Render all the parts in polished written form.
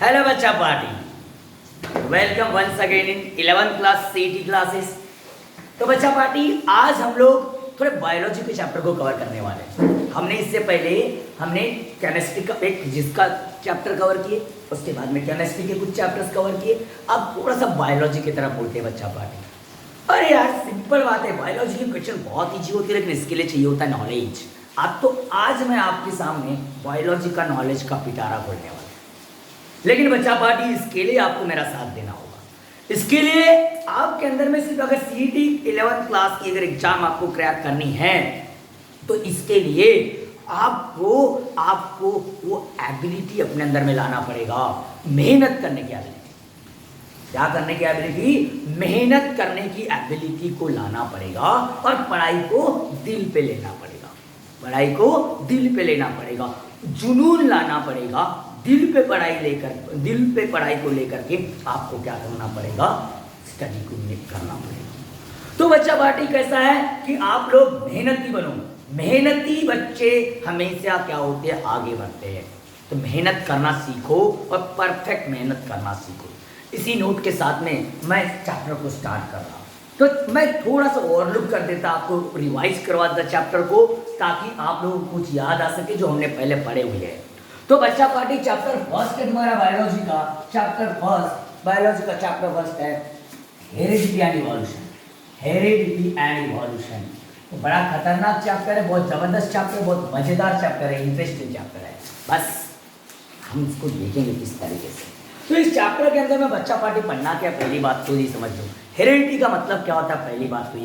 Hello बच्चा party, welcome once again in 11th class CT classes. तो बच्चा party, आज हम लोग थोड़े बायोलॉजी के चैप्टर को कवर करने वाले हैं। हमने इससे पहले केमिस्ट्री का एक फिजिक्स का चैप्टर कवर किए, उसके बाद में केमिस्ट्री के कुछ चैप्टर्स कवर किए। अब थोड़ा सा बायोलॉजी की तरफ बोलते हैं बच्चा पार्टी। अरे यार सिंपल बात है, बायोलॉजी के क्वेश्चन बहुत ईजी होती है, लेकिन इसके लिए चाहिए होता है नॉलेज। आज मैं आपके सामने बायोलॉजी का नॉलेज का पिटारा खोलने वाला हूं। लेकिन बच्चा पार्टी, इसके लिए आपको मेरा साथ देना होगा। इसके लिए आपके अंदर में सिर्फ अगर सीटी 11th क्लास की अगर एग्जाम आपको क्रैक करनी है तो इसके लिए आपको वो एबिलिटी अपने अंदर में लाना पड़ेगा, मेहनत करने की एबिलिटी। क्या करने की एबिलिटी? मेहनत करने की एबिलिटी को लाना पड़ेगा और पढ़ाई को दिल पे लेना पड़ेगा, पढ़ाई को दिल पे लेना पड़ेगा, जुनून लाना पड़ेगा। दिल पे पढ़ाई को लेकर के आपको क्या करना पड़ेगा? स्टडी को करना पड़ेगा। तो बच्चा पार्टी कैसा है कि आप लोग मेहनती बनो। मेहनती बच्चे हमेशा क्या होते हैं? आगे बढ़ते हैं। तो मेहनत करना सीखो और परफेक्ट मेहनत करना सीखो। इसी नोट के साथ में मैं चैप्टर को स्टार्ट कर रहा हूँ। तो मैं थोड़ा सा ओवरलुक कर देता, आपको रिवाइज करवा देता चैप्टर को, ताकि आप लोगों को कुछ याद आ सके जो हमने पहले पढ़े हुए हैं। तो बच्चा पार्टी, चैप्टर फर्स्ट है तुम्हारा बायोलॉजी का। बायोलॉजी का चैप्टर फर्स्ट है heredity and evolution. Heredity and evolution तो बड़ा खतरनाक चैप्टर है, बहुत जबरदस्त चैप्टर है, बहुत मजेदार चैप्टर है, इंटरेस्टिंग चैप्टर है। बस हम इसको देखेंगे किस तरीके से। तो इस चैप्टर के अंदर में बच्चा पार्टी पढ़ना क्या, पहली बात तो ये समझ लो। हेरिडिटी का मतलब क्या होता है? पहली बात तो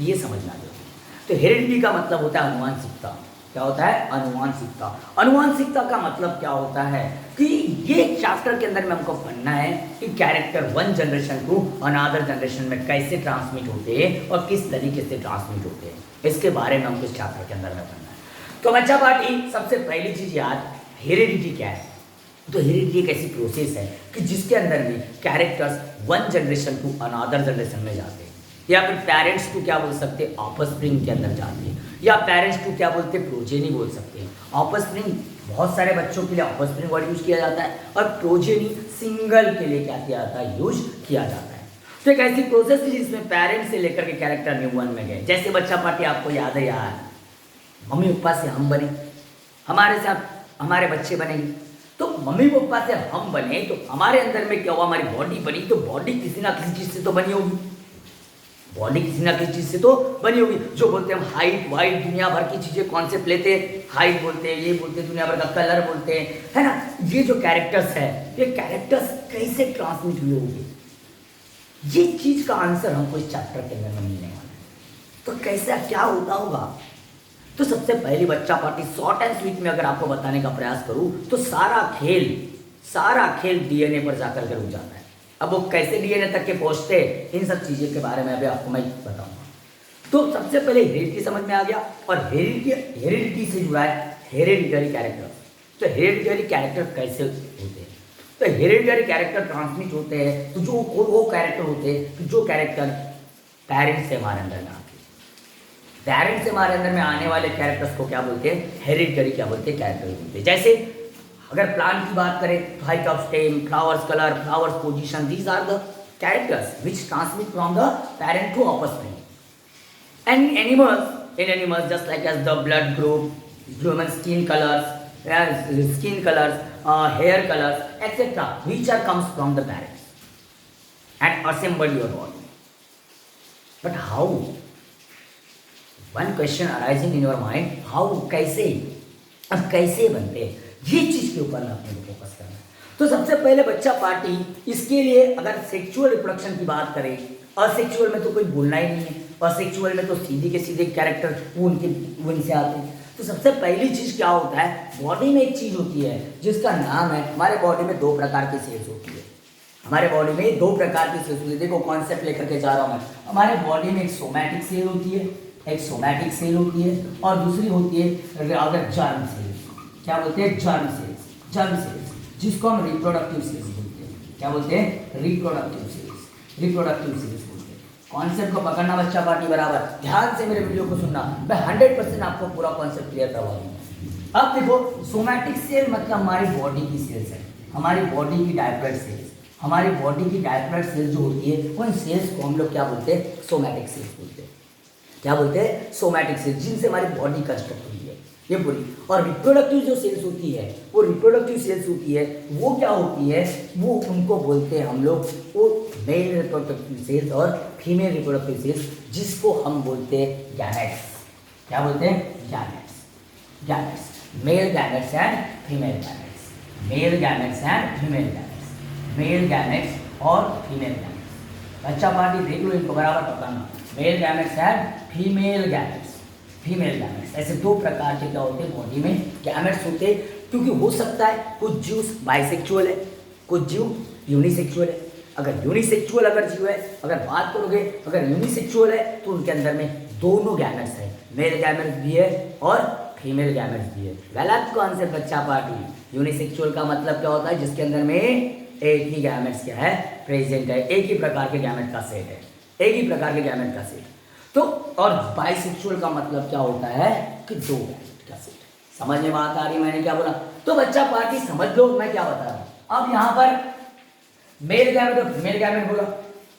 ये समझना जरूरी। तो हेरिडिटी का मतलब होता है अनुवांशिकता। क्या होता है? अनुवांशिकता। अनुवांशिकता का मतलब क्या होता है कि ये चैप्टर के अंदर में हमको पढ़ना है कि character one generation to another generation में कैसे ट्रांसमिट होते हैं और किस तरीके से ट्रांसमिट होते हैं, इसके बारे में हमको इस चैप्टर के अंदर में पढ़ना है। तो बच्चा पार्टी, सबसे पहली चीज याद, हेरिडिटी क्या है? तो हेरिडिटी एक ऐसी प्रोसेस है कि जिसके अंदर में characters one generation to another generation में जाते हैं, या फिर पेरेंट्स को क्या बोल सकते हैं? ऑफस्प्रिंग के अंदर जाते हैं, या पेरेंट्स को क्या बोलते हैं? प्रोजेनी बोल सकते हैं। ऑफस्प्रिंग बहुत सारे बच्चों के लिए ऑफस्प्रिंग वर्ड यूज किया जाता है, और प्रोजेनी सिंगल के लिए क्या किया जाता है? यूज किया जाता है। तो एक ऐसी प्रोसेस है जिसमें पेरेंट्स से लेकर के कैरेक्टर न्यू वन में गए। जैसे बच्चा पार्टी, आपको याद है यार, मम्मी पापा से हम बने, हमारे साथ हमारे बच्चे बनेंगे। तो मम्मी पापा से हम बने तो हमारे अंदर में क्या हुआ? हमारी बॉडी बनी। तो बॉडी किसी ना किसी चीज से तो बनी होगी, बॉडी किसी ना किसी चीज से तो बनी होगी। जो बोलते हैं हम हाइट वाइट, दुनिया भर की चीजें कॉन्सेप्ट लेते हैं, हाइट बोलते हैं, ये बोलते हैं, दुनिया भर का कलर बोलते हैं, है ना। ये जो कैरेक्टर्स है, ये कैरेक्टर्स कैसे ट्रांसमिट हुए होंगे, ये चीज का आंसर हमको इस चैप्टर के अंदर में मिलने वाला है। तो कैसा क्या होता होगा? तो सबसे पहली बच्चा पार्टी, शॉर्ट एंड स्वीट में अगर आपको बताने का प्रयास करूं तो सारा खेल डीएनए पर जाकर के रुक जाता है। अब वो कैसे डीएनए तक के पहुंचते हैं, इन सब चीज़ों के बारे में अभी आपको मैं बताऊंगा। तो सबसे पहले हेरिडिटी समझ में आ गया, और हेरिडिटी से जुड़ा है हेरिडिटरी कैरेक्टर। तो हेरिडिटरी कैरेक्टर कैसे होते हैं? तो हेरिडिटरी कैरेक्टर ट्रांसमिट होते हैं, तो जो वो कैरेक्टर होते हैं जो कैरेक्टर पेरेंट्स से हमारे अंदर में आते हैं, पेरेंट्स से हमारे अंदर में आने वाले कैरेक्टर्स को क्या बोलते हैं? हेरिडिटरी क्या बोलते हैं? कैरेक्टर बोलते हैं। जैसे अगर प्लांट की बात करें तो height of stem, flowers colour, flowers position, these are the characters which transmit from the parent to offspring. And in animals just like as the blood group, human skin colors, hair colors, etc., which are comes from the parents and assemble your body. But how? One question arising in your mind, how? कैसे? अब कैसे बनते हैं? ये चीज के ऊपर अपने को फोकस करना है। तो सबसे पहले बच्चा पार्टी, इसके लिए अगर सेक्सुअल रिप्रोडक्शन की बात करें, असेक्सुअल में तो कोई बोलना ही नहीं है। असेक्सुअल में तो सीधे के सीधे कैरेक्टर वो उनसे आते हैं। तो सबसे पहली चीज क्या होता है? बॉडी में एक चीज होती है जिसका नाम है, हमारे बॉडी में दो प्रकार की सेल्स होती है। हमारे बॉडी में दो प्रकार की सेल्स होती है। देखो कॉन्सेप्ट लेकर के जा रहा हूँ मैं। हमारे बॉडी में एक सोमैटिक सेल होती है, और दूसरी होती है अगर जर्म सेल। क्या बोलते हैं? जर्म सेल्स, जिसको हम रिप्रोडक्टिव सेल्स बोलते हैं। क्या बोलते हैं? रिप्रोडक्टिव सेल्स बोलते हैं। कॉन्सेप्ट को पकड़ना बच्चा पार्टी बराबर, ध्यान से मेरे वीडियो को सुनना, मैं 100% आपको पूरा कॉन्सेप्ट क्लियर करवा दूंगा। अब देखो, सोमैटिक सेल मतलब हमारी बॉडी की सेल्स है, हमारी बॉडी की डायप्लॉइड सेल्स, हमारी बॉडी की डायप्लॉइड सेल्स जो होती है उन सेल्स को हम लोग क्या बोलते हैं, सोमैटिक सेल्स बोलते हैं। क्या बोलते हैं, सोमैटिक सेल्स, जिनसे हमारी बॉडी कंस्ट्रक्ट हुई है ये पूरी। और रिप्रोडक्टिव जो सेल्स होती है, वो रिप्रोडक्टिव सेल्स होती है, वो क्या होती है, वो उनको बोलते हैं हम लोग, वो मेल रिप्रोडक्टिव सेल्स और फीमेल रिप्रोडक्टिव सेल्स, जिसको हम बोलते हैं गैमेट्स। क्या बोलते हैं, gametes. Gametes, male gametes and female gametes, male gametes and female gametes, male gametes और फीमेल गैमेट्स। अच्छा पार्टी देख लो, इनको बराबर पकड़ना, male gametes and female gametes. Female gametes, ऐसे दो प्रकार के क्या होते हैं बॉडी में गैमेट्स होते हैं, क्योंकि हो सकता है कुछ जीव बाइसेक्सुअल है, कुछ जीव यूनिसेक्सुअल है। अगर यूनिसेक्सुअल अगर जीव है, अगर बात करोगे, अगर यूनिसेक्सुअल है तो उनके अंदर में दोनों गैमेट्स है, मेल गैमेट्स भी है और फीमेल गैमेट्स भी है। गलत कॉन्सेप्ट बच्चा पार्टी। यूनिसेक्सुअल का मतलब क्या होता है, जिसके अंदर में एक ही गैमेट्स क्या है, प्रेजेंट है, एक ही प्रकार के गैमेट का सेट है, एक ही प्रकार के गैमेट का सेट। तो और बाइसेक्सुअल का मतलब क्या होता है कि दो गैमेट का सेट। समझ में बात आ रही, मैंने क्या बोला? तो बच्चा पार्टी समझ लो मैं क्या बता रहा हूं। अब यहां पर मेल गैमेट और फीमेल गैमेट बोला,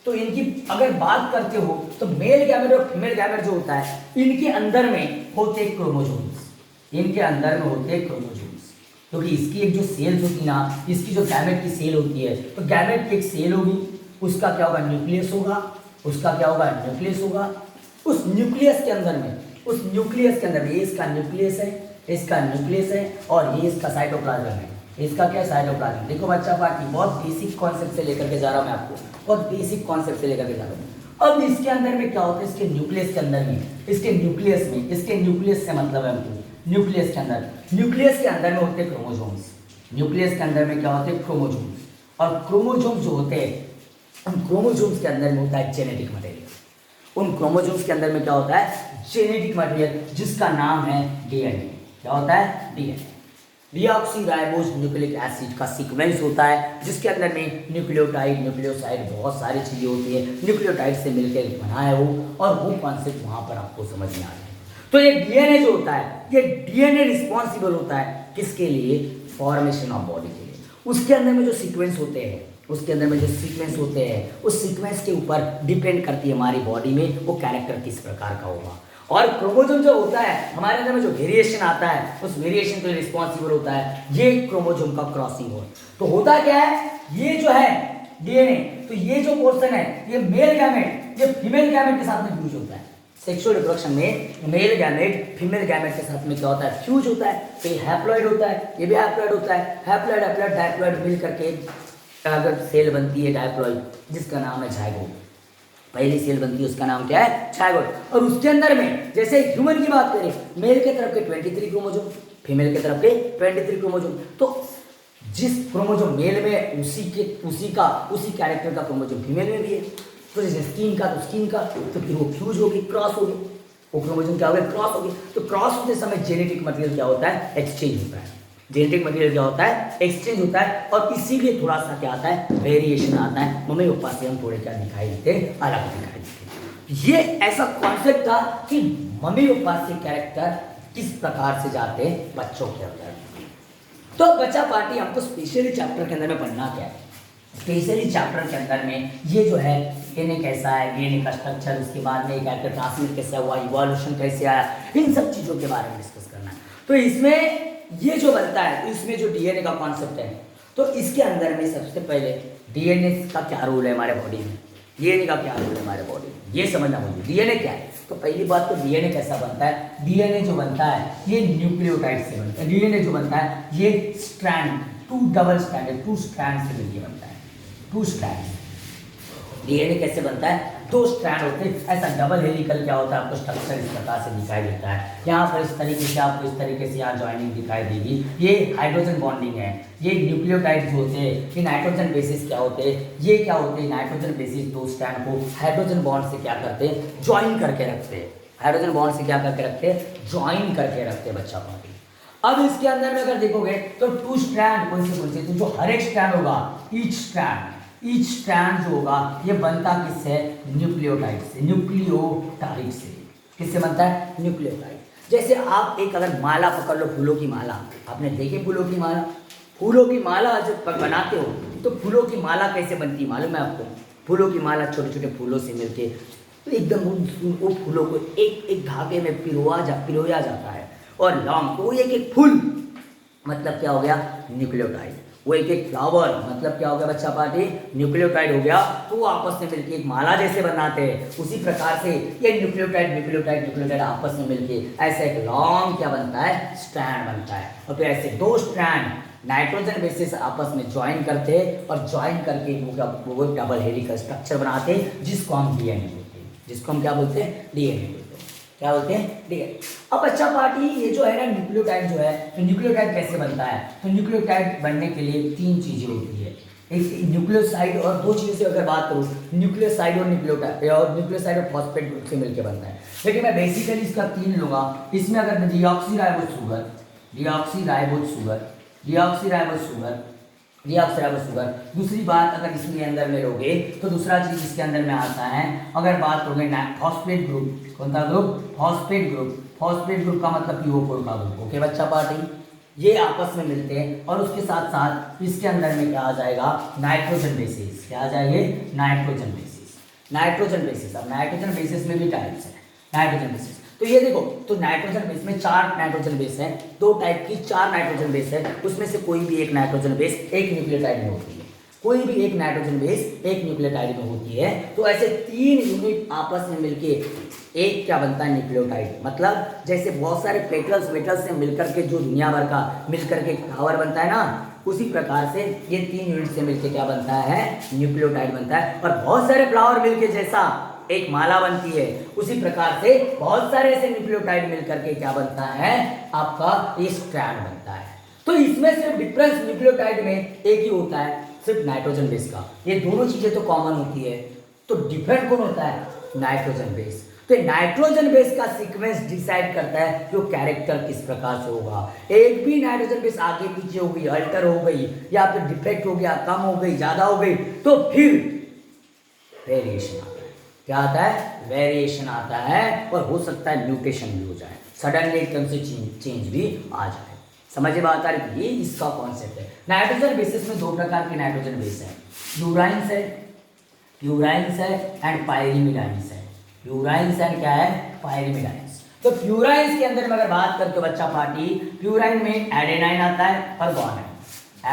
तो इनकी अगर बात करते हो तो मेल गैमेट और फीमेल गैमेट जो होता है, इनके अंदर में होते क्रोमोसोम्स, इनके अंदर में होते क्रोमोसोम्स। क्योंकि इसकी एक जो सेल्स होती है ना, इसकी जो गैमेट की सेल होती है, तो गैमेट की एक सेल होगी, उसका क्या होगा, न्यूक्लियस होगा, उसका क्या होगा, न्यूक्लियस होगा। उस न्यूक्लियस के अंदर में, उस न्यूक्लियस के अंदर में, ये इसका न्यूक्लियस है, इसका न्यूक्लियस है और ये इसका साइटोप्लाज्म है, इसका क्या, साइटोप्लाज्म। देखो बच्चा पार्टी, बहुत बेसिक कॉन्सेप्ट से लेकर के जा रहा हूं मैं आपको, बहुत बेसिक कॉन्सेप्ट से लेकर के जा रहा हूं। अब इसके अंदर में क्या होता है, इसके न्यूक्लियस के अंदर में, इसके न्यूक्लियस में, इसके न्यूक्लियस से मतलब है हमको, न्यूक्लियस के अंदर, न्यूक्लियस के अंदर में होते हैं क्रोमोसोम्स, न्यूक्लियस के अंदर में क्या होते हैं, क्रोमोसोम्स। और क्रोमोसोम्स जो होते हैं, उन क्रोमोसोम्स के अंदर में होता है जेनेटिक मटेरियल। उन क्रोमोसोम्स के अंदर में क्या होता है, जेनेटिक मटेरियल, जिसका नाम है डीएनए। क्या होता है, डीएनए, डीऑक्सीराइबोज न्यूक्लिक एसिड का सीक्वेंस होता है, जिसके अंदर में न्यूक्लियोटाइड, न्यूक्लियोसाइड, बहुत सारी चीजें होती है, न्यूक्लियोटाइड से मिलकर बना है वो, और वो कॉन्सेप्ट वहां पर आपको समझ में आ रहा है। तो ये डीएनए जो होता है, ये डीएनए रिस्पॉन्सिबल होता है किसके लिए, फॉर्मेशन ऑफ बॉडी के लिए। उसके अंदर में जो सीक्वेंस होते हैं, उसके अंदर में जो सीक्वेंस होते हैं, उस सीक्वेंस के ऊपर डिपेंड करती है हमारी बॉडी में वो कैरेक्टर किस प्रकार का होगा। और क्रोमोसोम जो होता है हमारे अंदर में, जो वेरिएशन आता है, उस वेरिएशन के लिए रिस्पॉन्सिबल होता है ये क्रोमोसोम का क्रॉसिंग हो। तो होता क्या है, ये जो है डीएनए, तो ये जो पोर्शन है, ये मेल गैमेट, ये फीमेल गैमेट के साथ में फ्यूज होता है। सेक्सुअल रिप्रोडक्शन में मेल गैमेट फीमेल गैमेट के साथ में क्या होता है, फ्यूज होता है। तो ये हैप्लॉइड होता है, ये भी हैप्लॉइड होता है, हैप्लॉइड हैप्लॉइड डायप्लॉइड मिल करके अगर सेल बनती है डायप्लॉइड, जिसका नाम है जायगोट। पहली सेल बनती है उसका नाम क्या है, जायगोट। और उसके अंदर में जैसे ह्यूमन की बात करें, मेल के तरफ के 23 क्रोमोसोम, फीमेल के तरफ के 23 क्रोमोसोम। तो जिस क्रोमोसोम मेल में उसी कैरेक्टर का क्रोमोसोम फीमेल में भी है। तो जैसे स्किन का तो स्किन का, तो फिर वो फ्यूज होगी, क्रॉस होगी, वो क्रोमोसोम क्या हो गया, क्रॉस होगी। तो क्रॉस होते समय जेनेटिक मटेरियल क्या होता है, एक्सचेंज होता है। जेनेटिक मटेरियल क्या होता है, एक्सचेंज होता है। और इसीलिए थोड़ा सा क्या आता है, वेरिएशन आता है। मम्मी पापा से हम थोड़े क्या दिखाई देते हैं, अलग दिखाई देते हैं। ये ऐसा कॉन्सेप्ट था कि मम्मी पापा से कैरेक्टर किस प्रकार से जाते हैं बच्चों के अंदर। तो बच्चा पार्टी हमको स्पेशली चैप्टर के अंदर में पढ़ना क्या है, स्पेशली चैप्टर के अंदर में ये जो है डीएनए कैसा है, डीएनए का स्ट्रक्चर, उसके बाद में कैरेक्टर ट्रांसमिट कैसे हुआ, इवोल्यूशन कैसे आया, इन सब चीज़ों के बारे में डिस्कस करना है। तो इसमें ये जो बनता है, तो इसमें जो डीएनए का कॉन्सेप्ट है, तो इसके अंदर में सबसे पहले डीएनए का क्या रोल है हमारे बॉडी में, डीएनए का क्या रोल है हमारे बॉडी में, ये समझना मुझे। डीएनए क्या है, तो पहली बात तो डीएनए कैसा बनता है, डीएनए जो बनता है ये न्यूक्लियोटाइड से बनता है। डीएनए जो बनता है ये strand, to double strand, to strand से मिलकर बनता है, टू स्ट्रैंड। डीएनए कैसे बनता है, दो स्ट्रैंड होते हैं। ऐसा डबल हेलिकल क्या होता है, आपको स्ट्रक्चर इस प्रकार से दिखाई देता है। यहाँ पर इस तरीके से आपको इस तरीके से यहाँ ज्वाइनिंग दिखाई देगी, ये हाइड्रोजन बॉन्डिंग है। ये न्यूक्लियोटाइड जो होते हैं, ये नाइट्रोजन बेसिस क्या होते हैं, ये क्या होते हैं, नाइट्रोजन बेसिस दो स्ट्रैंड को हाइड्रोजन बॉन्ड से क्या करते हैं, ज्वाइन करके रखते हैं। हाइड्रोजन बॉन्ड से क्या करके रखते हैं, ज्वाइन करके रखते हैं बच्चा पार्टी। अब इसके अंदर में अगर देखोगे तो टू स्ट्रैंड कौन से, तो जो हर एक स्ट्रैंड होगा, ईच स्ट्रैंड जो होगा ये बनता किससे, न्यूक्लियोटाइड से, न्यूक्लियोटाइड से। किससे बनता है, न्यूक्लियोटाइड। जैसे आप एक अगर माला पकड़ लो, फूलों की माला, आपने देखी फूलों की माला, फूलों की माला जब बनाते हो तो फूलों की माला कैसे बनती है मालूम है आपको? फूलों की माला छोटे छोटे फूलों से मिलके तो एकदम वो फूलों को एक एक धागे में पिरोया जाता है और लॉन्ग, तो वो एक एक फूल मतलब क्या हो गया? न्यूक्लियोटाइड। वो एक एक फ्लावर मतलब क्या हो गया बच्चा पार्टी? न्यूक्लियोटाइड हो गया। तो वो आपस में मिलके एक माला जैसे बनाते हैं, उसी प्रकार से ये न्यूक्लियोटाइड आपस में मिलके ऐसा एक लॉन्ग क्या बनता है? स्ट्रैंड बनता है। और फिर ऐसे दो स्ट्रैंड नाइट्रोजन बेसिस आपस में ज्वाइन करते हैं और ज्वाइन करके वो डबल हेलिकल स्ट्रक्चर बनाते हैं जिसको हम डीएनए बोलते हैं। जिसको हम क्या बोलते हैं? डीएनए बोलते हैं। क्या बोलते हैं? डीएनए। अब बच्चा पार्टी ये जो है ना न्यूक्लियोटाइड जो है, तो न्यूक्लियोटाइड कैसे बनता है? तो न्यूक्लियोटाइड बनने के लिए तीन चीजें होती है, एक न्यूक्लियोसाइड और दो चीजों से अगर बात करूँ, न्यूक्लियोसाइड और न्यूक्लियोटाइड और न्यूक्लियोसाइड और फॉस्फेट ग्रुप से मिलकर बनता है। लेकिन मैं बेसिकली इसका तीन लूंगा। इसमें अगर मैं डीऑक्सीराइबोस शुगर, दूसरी बात अगर इसके अंदर में लोगे तो दूसरा चीज इसके अंदर में आता है, अगर बात करोगे फॉस्फेट ग्रुप। कौन सा ग्रुप? फॉस्फेट ग्रुप का मतलब पीओ4 का ग्रुप। ओके बच्चा पार्टी, ये आपस में मिलते हैं और उसके साथ साथ इसके अंदर में क्या आ जाएगा? Nitrogen bases. क्या आ जाएंगे? Nitrogen bases. अब नाइट्रोजन बेसिस में भी टाइप्स है, नाइट्रोजन बेसिस। तो ये देखो, तो नाइट्रोजन बेस में 4 नाइट्रोजन बेस है, दो टाइप की 4 नाइट्रोजन बेस है, उसमें से कोई भी एक नाइट्रोजन बेस एक न्यूक्लियोटाइड में होती है, कोई भी एक नाइट्रोजन बेस एक न्यूक्लियोटाइड में होती है। तो ऐसे 3 यूनिट आपस में मिलके एक क्या बनता है? न्यूक्लियोटाइड। मतलब जैसे बहुत सारे मेटल्स से मिलकर के जो दुनिया भर का मिलकर के फ्लावर बनता है ना, उसी प्रकार से ये 3 यूनिट से मिलके क्या बनता है? न्यूक्लियोटाइड बनता है। और बहुत सारे फ्लावर मिलके जैसा एक माला बनती है, उसी प्रकार से बहुत सारे ऐसे न्यूक्लियोटाइड मिलकर के क्या बनता है? आपका ये स्ट्रैंड बनता है। तो इसमें सिर्फ डिफरेंस न्यूक्लियोटाइड में एक ही होता है, सिर्फ नाइट्रोजन बेस का। ये दोनों चीजें तो कॉमन होती है, तो डिफरेंट कौन होता है? Nitrogen base. तो नाइट्रोजन बेस का सीक्वेंस डिसाइड करता है कि वो कैरेक्टर किस प्रकार से होगा। एक भी नाइट्रोजन बेस आगे पीछे हो गई, अल्टर हो गई, या फिर डिफेक्ट हो गया, कम हो गई, ज्यादा हो गई, तो फिर वेरिएशन आता है। क्या आता है? वेरिएशन आता है। और हो सकता है म्यूटेशन भी हो जाए, सडनली एकदम से चेंज भी आ जाए। समझे बात आ रही? ये इसका कॉन्सेप्ट है। नाइट्रोजन बेसिस में 2 प्रकार के नाइट्रोजन बेस है, प्यूराइंस है एंड पायरिमिडाइंस है। प्यूराइंस एंड क्या है? पायरिमिडाइंस। तो प्यूराइंस के अंदर में अगर बात करके बच्चा पार्टी, प्यूराइन में एडेनाइन आता है और ग्वानाइन।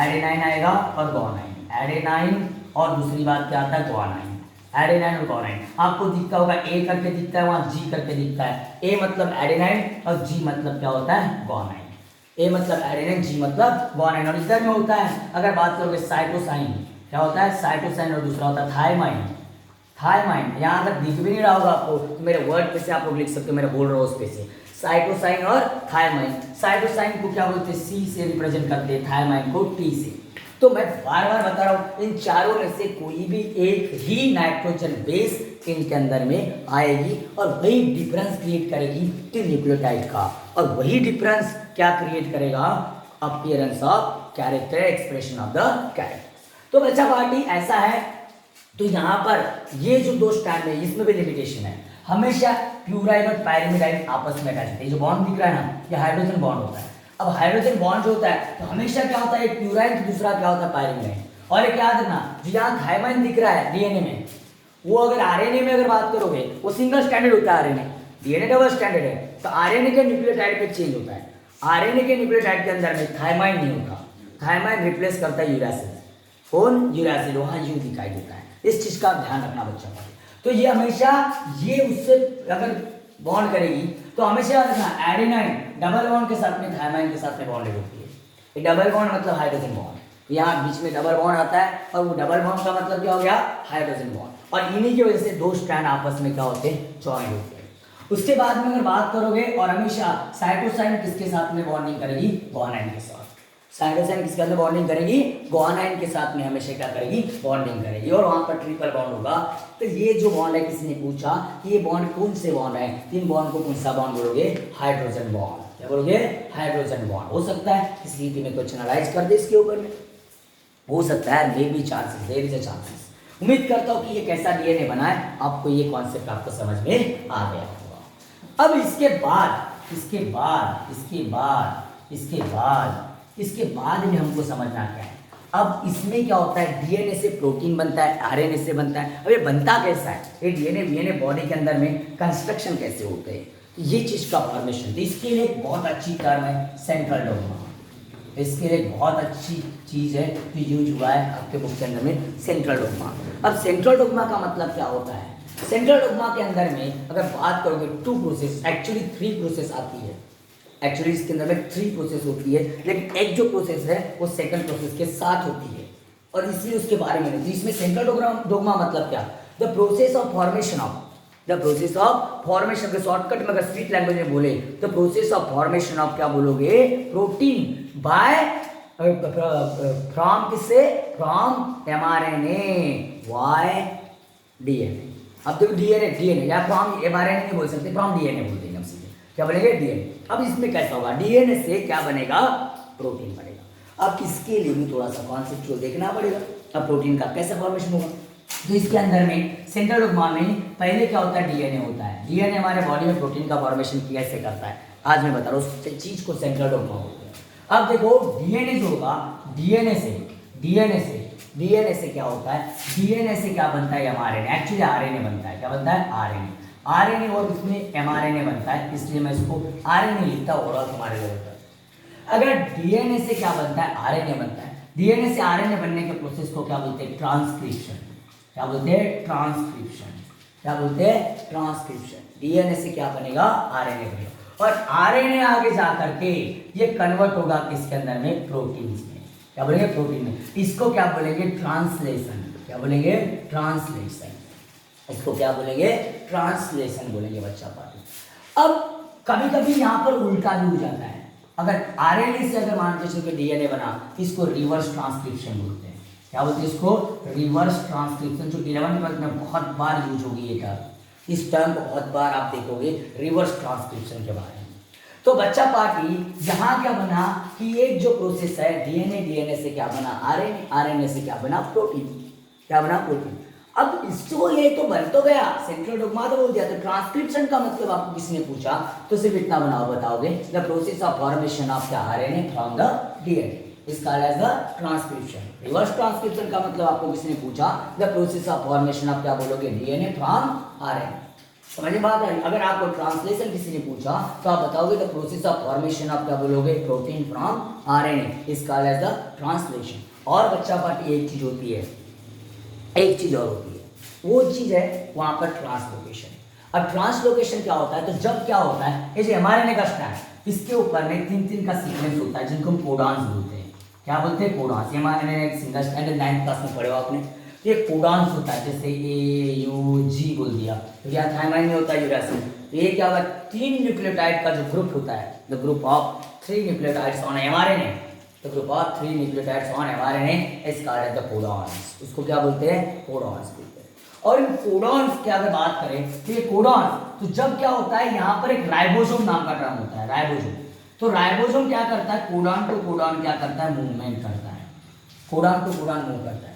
एडेनाइन आएगा और ग्वानाइन, एडेनाइन और दूसरी बात क्या आता है? ग्वानाइन। एडेनाइन और ग्वानाइन आपको दिखता होगा, ए करके दिखता है, वहां जी करके दिखता है। ए मतलब एडेनाइन और जी मतलब क्या होता है? ग्वानाइन। ए मतलब एडेनाइन, जी मतलब ग्वानाइन। और इधर में होता है, अगर बात करोगे साइटोसाइन, क्या होता है? साइटोसाइन। और दूसरा होता है थायमाइन। यहाँ तक दिख भी नहीं रहा होगा आपको, तो मेरे वर्ड पे से आप लोग लिख सकते हो, मेरा बोल रहा हूँ उस पे से। साइटोसाइन और थायमाइन। साइटोसाइन को क्या बोलते हैं? सी से रिप्रेजेंट करते हैं, थायमाइन को टी से। तो मैं बार बार बता रहा हूं, इन चारों में से कोई भी एक ही नाइट्रोजन बेस इनके अंदर में आएगी और वही डिफरेंस क्रिएट करेगी तीन न्यूक्लियोटाइड का। और वही डिफरेंस क्या क्रिएट करेगा? Appearance of character, expression of the character. तो बच्चा पार्टी ऐसा है। तो यहाँ पर ये जो 2 स्ट्रैंड है, इसमें भी लिमिटेशन है। हमेशा प्यूराइन और पायरिमिडाइन आपस में अटैच होते हैं। जो बॉन्ड दिख रहा है ना, ये हाइड्रोजन बॉन्ड होता है। अब हाइड्रोजन बॉन्ड जो होता है तो हमेशा क्या होता है? एक प्यूराइन तो दूसरा क्या होता है? पायरिमिडाइन। और एक याद रखना, जो यहाँ थायमाइन दिख रहा है डीएनए में, वो अगर आरएनए में अगर बात करोगे, वो सिंगल स्टैंडर्ड होता है आरएनए, डीएनए डबल स्टैंडर्ड है। तो आरएनए के न्यूक्लियोटाइड पे चेंज होता है। आरएनए के न्यूक्लियोटाइड के अंदर में थायमाइन नहीं होता, थायमाइन रिप्लेस करता है यूरासिल। कौन? यूरासिल। वहां यू दिखाई देता है। इस चीज का ध्यान रखना बच्चा का। तो ये हमेशा ये उससे अगर बॉन्ड करेगी तो हमेशा याद रखना, एडेनाइन डबल बॉन्ड के साथ में थायमाइन के साथ में बॉन्डेड होती है। ये डबल बॉन्ड मतलब हाइड्रोजन बॉन्ड, यहाँ बीच में डबल बॉन्ड आता है और वो डबल बॉन्ड का मतलब क्या हो गया? Hydrogen bond. और इन्हीं की वजह से 2 स्ट्रैंड आपस में क्या होते हैं? ज्वाइन होते हैं। उसके बाद में अगर बात करोगे, और हमेशा साइटोसाइन किसके साथ में बॉन्डिंग करेगी? ग्वानाइन के साथ। साइटोसाइन किसके अंदर बॉन्डिंग करेगी? ग्वानाइन के साथ में हमेशा क्या करेगी? बॉन्डिंग करेगी। और वहां पर ट्रिपल बॉन्ड होगा। तो ये जो बॉन्ड है, किसी ने पूछा ये बॉन्ड कौन से बॉन्ड है? 3 बॉन्ड को कौन सा बॉन्ड बोलोगे? Hydrogen bond. क्या बोलोगे? Hydrogen bond. हो सकता है किसी रीति में क्वेश्चन अराइज कर दे इसके ऊपर में, हो सकता है, may be chances, there is a chances. उम्मीद करता हूं कि ये कैसा डीएनए बना है, आपको ये कॉन्सेप्ट आपको समझ में आ गया होगा। अब इसके बाद इसके बाद में हमको समझना क्या है। अब इसमें क्या होता है, डीएनए से प्रोटीन बनता है, आरएनए से बनता है। अब ये बनता कैसा है, ये डीएनए वीएनए बॉडी के अंदर में कंस्ट्रक्शन कैसे होते हैं, तो ये चीज का फॉर्मेशन। तो इसके लिए एक बहुत अच्छी टर्म है सेंट्रल डोग्मा। इसके लिए एक बहुत अच्छी चीज है जो यूज हुआ है आपके बुक के अंदर में, सेंट्रल डोग्मा। अब सेंट्रल डोग्मा का मतलब क्या होता है, सेंट्रल डोग्मा के अंदर में अगर बात करोगे 2 प्रोसेस, एक्चुअली 3 प्रोसेस आती है। एक्चुअली इसके अंदर में 3 प्रोसेस होती है, लेकिन एक जो प्रोसेस है वो सेकंड प्रोसेस के साथ होती है, और इसलिए उसके बारे में नहीं। इसमें सेंट्रल डोग्मा मतलब क्या, the process of formation of, the process of formation के शॉर्टकट में अगर स्वीट लैंग्वेज में बोले तो प्रोसेस ऑफ फॉर्मेशन ऑफ क्या बोलोगे, प्रोटीन बाय फ्रॉम किससे, फ्रॉम एमआरएनए वाई डीएनए। अब देखो डीएनए या फ्रॉम एमआरएनए नहीं बोल सकते, फ्रॉम डीएनए बोल देंगे हम सीधे, क्या बोलेंगे, डीएनए। अब इसमें कैसा होगा, डीएनए से क्या बनेगा, प्रोटीन बनेगा। अब इसके लिए भी थोड़ा सा कॉन्सेप्चुअल देखना पड़ेगा। अब प्रोटीन का कैसे फॉर्मेशन होगा, तो इसके अंदर में सेंट्रल डोग्मा में पहले क्या होता है, डीएनए होता है। डीएनए हमारे बॉडी में प्रोटीन का फॉर्मेशन कैसे करता है, आज मैं बता रहा हूँ, उस चीज को सेंट्रल डोग्मा बोलते हैं। अब देखो डीएनए जो होगा, डीएनए से क्या होता है, डीएनए से क्या बनता है, एमआरएनए, एक्चुअली आरएनए बनता है। क्या बनता है, आरएनए, और उसमें एमआरएनए बनता है, इसलिए मैं इसको आरएनए लिखता हूँ और हमारे लिए होता है। अगर डीएनए से क्या बनता है, आरएनए बनता है। डीएनए से आरएनए बनने के प्रोसेस को क्या बोलते हैं, ट्रांसक्रिप्शन। क्या बोलते हैं, ट्रांसक्रिप्शन। क्या बोलते हैं, ट्रांसक्रिप्शन। डीएनए से क्या बनेगा, आरएनए बनेगा, और आरएनए आगे जा करके ये कन्वर्ट होगा किसके अंदर में, प्रोटीन में। क्या बोलेंगे, प्रोटीन में। इसको क्या बोलेंगे, ट्रांसलेशन। क्या बोलेंगे, ट्रांसलेशन। इसको क्या बोलेंगे, ट्रांसलेशन बोलेंगे बच्चा पार्टी। अब कभी कभी यहाँ पर उल्टा भी हो जाता है। अगर आरएनए से अगर मान के चलो डीएनए बना, इसको रिवर्स ट्रांसक्रिप्शन बोलते हैं। क्या बोलते हैं इसको, रिवर्स ट्रांसक्रिप्शन, जो 11वीं क्लास में बहुत बार यूज होगी ये टर्म। इस टर्म को बहुत बार आप देखोगे रिवर्स ट्रांसक्रिप्शन के बारे में। तो बच्चा पार्टी यहाँ क्या बना कि एक जो प्रोसेस है डीएनए से क्या बना, आरएनए से क्या बना, प्रोटीन। क्या बना, प्रोटीन। अब इसको ये तो बन तो गया, सेंट्रल डोग्मा तो बोल दिया। तो ट्रांसक्रिप्शन का मतलब आपको किसी ने पूछा तो सिर्फ इतना बताओगे, the process of formation of the RNA from the DNA is called as the transcription. Reverse transcription का मतलब आपको किसी ने पूछा, the process of formation of, क्या बोलोगे, डीएनए फ्रॉम आरएनए। समझ में बात आई। अगर आपको ट्रांसलेशन किसी ने पूछा तो आप बताओगे the process of formation of, क्या बोलोगे, protein from RNA is called as the translation. और बच्चा पार्टी एक चीज होती है, एक चीज और होती है, वो चीज है वहां पर ट्रांसलोकेशन। अब ट्रांसलोकेशन क्या होता है, तो जब क्या होता है, ये जो एमआरएनए का स्ट्रैंड, इसके ऊपर में 3 का सीक्वेंस होता है जिनको हम कोडॉन्स बोलते हैं। क्या बोलते हैं, कोडॉन्स। एमआरएनए एक सिंगल स्ट्रैंड, 9th क्लास में पढ़े हो आपने। ये कोडॉन्स होता है, जैसे AUG बोल दिया तो क्या थायमाइन में होता है, यूरासिल। तो ये क्या होगा, 3 न्यूक्लियोटाइड का जो ग्रुप होता है, the group of 3 nucleotides on mRNA, the group of 3 nucleotides on mRNA is called as the codons. उसको क्या बोलते हैं, कोडॉन्स बोलते हैं। और इन कोडॉन्स की अगर बात करें तो ये कोडॉन्स, तो जब क्या होता है, यहाँ पर एक राइबोसोम नाम का टर्म होता है, राइबोसोम। तो राइबोसोम क्या करता है, कोडॉन टू कोडॉन क्या करता है, मूवमेंट करता है, कोडॉन टू कोडॉन मूव करता है।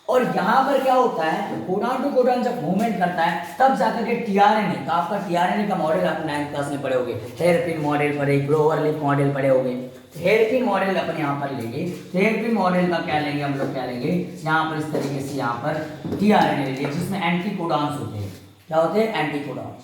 और यहाँ पर क्या होता है, कोडॉन टू कोडॉन जब मूवमेंट करता है तब जाकर के टीआरएनए का, आपका टीआरएनए का मॉडल आप 9th क्लास में पढ़े होगे, हेयरपिन मॉडल पढ़े, ग्रोवर लिप मॉडल पढ़े होगे। हेयरपिन मॉडल अपन यहाँ पर लेंगे, हेयरपिन मॉडल का क्या लेंगे हम लोग, क्या लेंगे यहाँ पर इस तरीके से, यहाँ पर टीआरएनए लेंगे जिसमें एंटीकोडॉन्स होते हैं। क्या होते हैं, एंटीकोडॉन्स,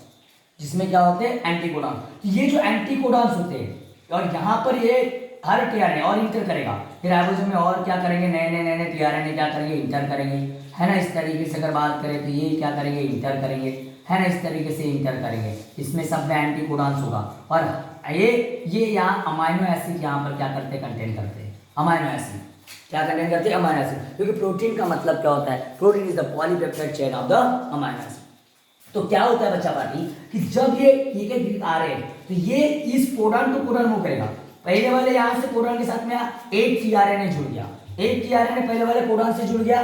जिसमें क्या होते हैं, एंटीकोडॉन्स। तो ये जो एंटीकोडॉन्स होते हैं, और यहाँ पर ये हर टीआरएनए और इंटर करेगा, फिर राइबोसोम में और क्या करेंगे, नए टीआरएनए क्या करेंगे, इंटर करेंगे, है ना। इस तरीके से अगर बात करें तो ये क्या करेंगे, इंटर करेंगे, है ना, इस तरीके से इंटर करेंगे। इसमें सब में एंटीकोडॉन्स होगा। और ये यहाँ अमाइनो एसिड यहाँ पर क्या करते हैं, कंटेन करते हैं। अमाइनो एसिड क्या कंटेन करते हैं, अमाइनो एसिड। क्योंकि प्रोटीन का मतलब क्या होता है, protein is the polypeptide chain of the amino acid. तो क्या होता है बच्चा पार्टी कि जब ये आ रहे हैं तो ये इस कोडॉन टू कोडॉन मूव करेगा। पहले वाले यहाँ से कोडॉन के साथ में एक टीआरएनए जुड़ गया, एक टीआरएनए पहले वाले कोडॉन से जुड़ गया,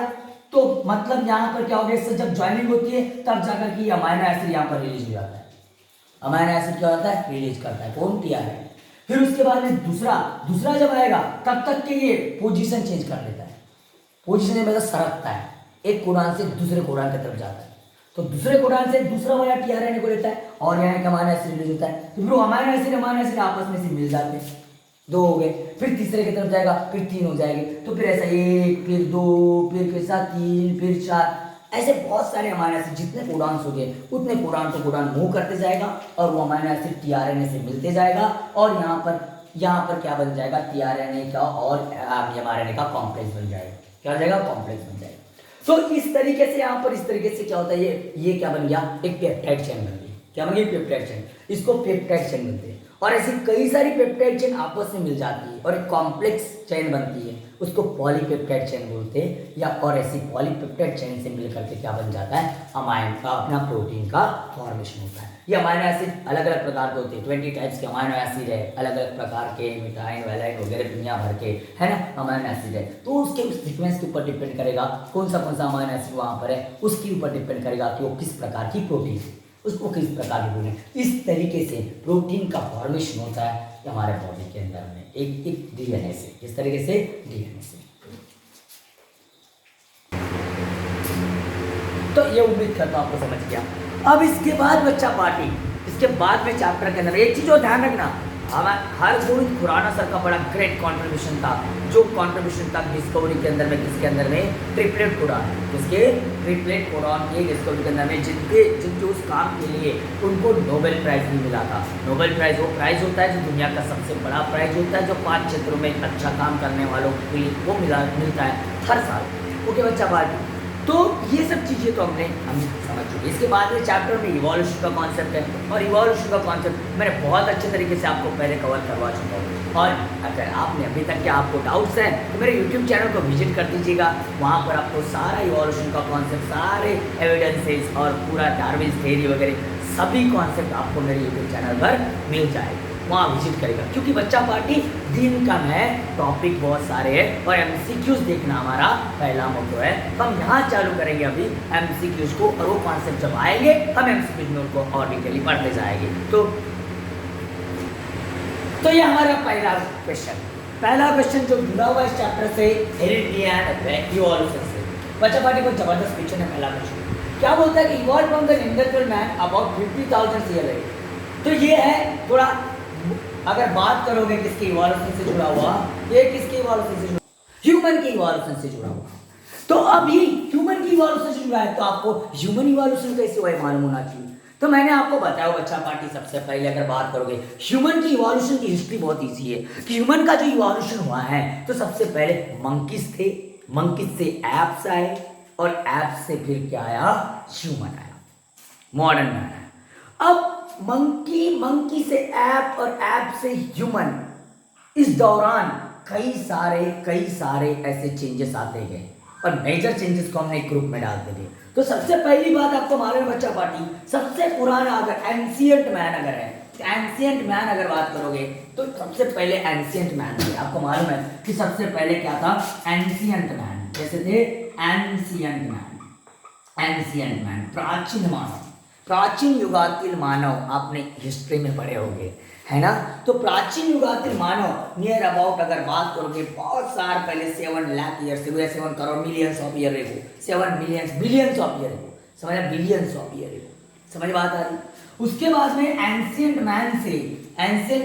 तो मतलब यहाँ पर क्या हो गया, इससे जब ज्वाइनिंग होती है तब जाकर के अमाइनो एसिड यहाँ पर रिलीज हो जाता है। अमाइनो एसिड क्या होता है, रिलीज करता है कौन, टीआरएनए। फिर उसके बाद में दूसरा जब आएगा तब तक के ये पोजीशन चेंज कर लेता है, पोजीशन में मतलब सरकता है, एक कोडॉन से दूसरे कोडॉन की तरफ जाता है। तो दूसरे कोडॉन से दूसरा वाला टीआरएनए को लेता है और यहाँ एक अमाइनो एसिड रिलीज होता है। तो फिर अमाइनो एसिड आपस में से मिल जाते हैं, 2 हो गए, फिर तीसरे की तरफ जाएगा, फिर 3 हो जाएंगे, तो फिर ऐसा 1, फिर 2, फिर कैसा 3, फिर 4, ऐसे बहुत सारे अमाइनो एसिड जितने कोडॉन्स हो गए उतने कोडॉन को कोडॉन मूव करते जाएगा और वो अमाइनो एसिड टीआरएनए से मिलते जाएगा और यहाँ पर क्या बन जाएगा, टीआरएनए का और एमआरएनए का कॉम्प्लेक्स बन जाएगा। क्या हो जाएगा, कॉम्प्लेक्स बन जाएगा। तो इस तरीके से यहाँ पर इस तरीके से क्या होता है, ये क्या बन गया, एक पेप्टाइड चेन बन गई। क्या बन गई, पेप्टाइड चेन। इसको पेप्टाइड चेन बोलते हैं और ऐसी कई सारी पेप्टाइड चेन आपस में मिल जाती है और एक कॉम्प्लेक्स चेन बनती है, उसको पॉलीपेप्टाइड चेन बोलते हैं। या और ऐसी पॉलीपेप्टाइड चेन से मिलकर के क्या बन जाता है, अमाइन का अपना प्रोटीन का फॉर्मेशन होता है। ये अमाइनो एसिड अलग अलग प्रकार के होते हैं, 20 टाइप्स के अमाइनो एसिड है, अलग अलग प्रकार के मिथाइन वैलाइन वगैरह दुनिया भर के है ना अमाइनो एसिड है। तो उसके उस सीक्वेंस के ऊपर डिपेंड करेगा कौन सा अमाइनो एसिड वहाँ पर है, उसके ऊपर डिपेंड करेगा कि वो किस प्रकार की प्रोटीन है, उसको किस प्रकार की प्रोटीन। इस तरीके से प्रोटीन का फॉर्मेशन होता है हमारे बॉडी के अंदर में एक डीएनए से, इस तरीके से डीएनए से। तो ये उम्मीद करता हूं आपको समझ गया। अब इसके बाद बच्चा पार्टी, इसके बाद में चैप्टर के अंदर एक चीज और ध्यान रखना, हर गोविंद खुराना सर का बड़ा ग्रेट कंट्रीब्यूशन था, जो कंट्रीब्यूशन था डिस्कवरी के अंदर में, किसके अंदर में, ट्रिपलेट कोडॉन, जिसके ट्रिपलेट कोडॉन की डिस्कवरी के अंदर में जिनके उस काम के लिए उनको नोबेल प्राइज भी मिला था। नोबेल प्राइज वो प्राइज होता है जो दुनिया का सबसे बड़ा प्राइज होता है, जो 5 क्षेत्रों में अच्छा काम करने वालों के लिए वो मिलता है हर साल। ओके बच्चा पार्टी, तो ये सब चीज़ें तो हम समझ चुके। इसके बाद में चैप्टर में इवोल्यूशन का कॉन्सेप्ट है और इवोल्यूशन का कॉन्सेप्ट मैंने बहुत अच्छे तरीके से आपको पहले कवर करवा चुका हूँ। और अगर आपने अभी तक के आपको डाउट्स हैं तो मेरे यूट्यूब चैनल को विजिट कर दीजिएगा, वहाँ पर आपको सारा इवोल्यूशन का कॉन्सेप्ट, सारे एविडेंसेस और पूरा डार्विन थ्योरी वगैरह सभी कॉन्सेप्ट आपको मेरे यूट्यूब चैनल पर मिल जाएगा, वहाँ विजिट करेगा। क्योंकि बच्चा पार्टी दिन का है, टॉपिक बहुत सारे हैं और एमसीक्यूज देखना हमारा पहला मोटो है। हम यहाँ चालू करेंगे अभी एमसीक्यूज को और वो कॉन्सेप्ट जब आएंगे हम एमसीक्यूज में उनको और डिटेली पढ़ते जाएंगे। तो ये हमारा पहला क्वेश्चन जो जुड़ा हुआ इस चैप्टर से हेरिडिटी एंड इवोल्यूशन से। बच्चा पार्टी को जबरदस्त क्वेश्चन है पहला क्वेश्चन। क्या बोलता है कि evolve from the Neanderthal man about 50,000 year ago. तो ये है थोड़ा, अगर बात करोगे किसके इवोल्यूशन से जुड़ा हुआ, ये किसके इवोल्यूशन से जुड़ा, ह्यूमन के इवोल्यूशन से जुड़ा हुआ। तो अब ये ह्यूमन की इवोल्यूशन से जुड़ा है तो आपको ह्यूमन इवोल्यूशन कैसे हुआ है मालूम होना चाहिए। तो मैंने आपको बताया बच्चा पार्टी, सबसे पहले अगर बात करोगे ह्यूमन की इवोल्यूशन की हिस्ट्री बहुत ईजी है कि ह्यूमन का जो इवोल्यूशन हुआ है तो सबसे पहले मंकीज थे, मंकीज से एप्स आए और एप्स से फिर क्या आया, ह्यूमन आया, मॉडर्न मैन आया। अब मंकी से ऐप और ऐप से ह्यूमन, इस दौरान कई सारे ऐसे चेंजेस आते गए और मेजर चेंजेस को हमने एक ग्रुप में डालते गए। तो सबसे पहली बात आपको मालूम है बच्चा पार्टी, सबसे पुराना अगर एंशिएंट मैन अगर है, एंशिएंट मैन अगर बात करोगे तो सबसे पहले एंशिएंट मैन थे। आपको मालूम है कि सबसे पहले क्या था, एंशिएंट मैन, जैसे थे एंशिएंट मैन, प्राचीन मानव, प्राचीन युगातील मानव, आपने हिस्ट्री में पढ़े होंगे है ना। तो प्राचीन युगातील मानव नियर अबाउट अगर बात करोगे बहुत साल पहले 7 लाख ईयर से, 7 crore millions of year ago, 7 millions billions of year ago, समझ बिलियंस ऑफ ईयर एगो, समझ बात आ रही। उसके बाद में एंशिएंट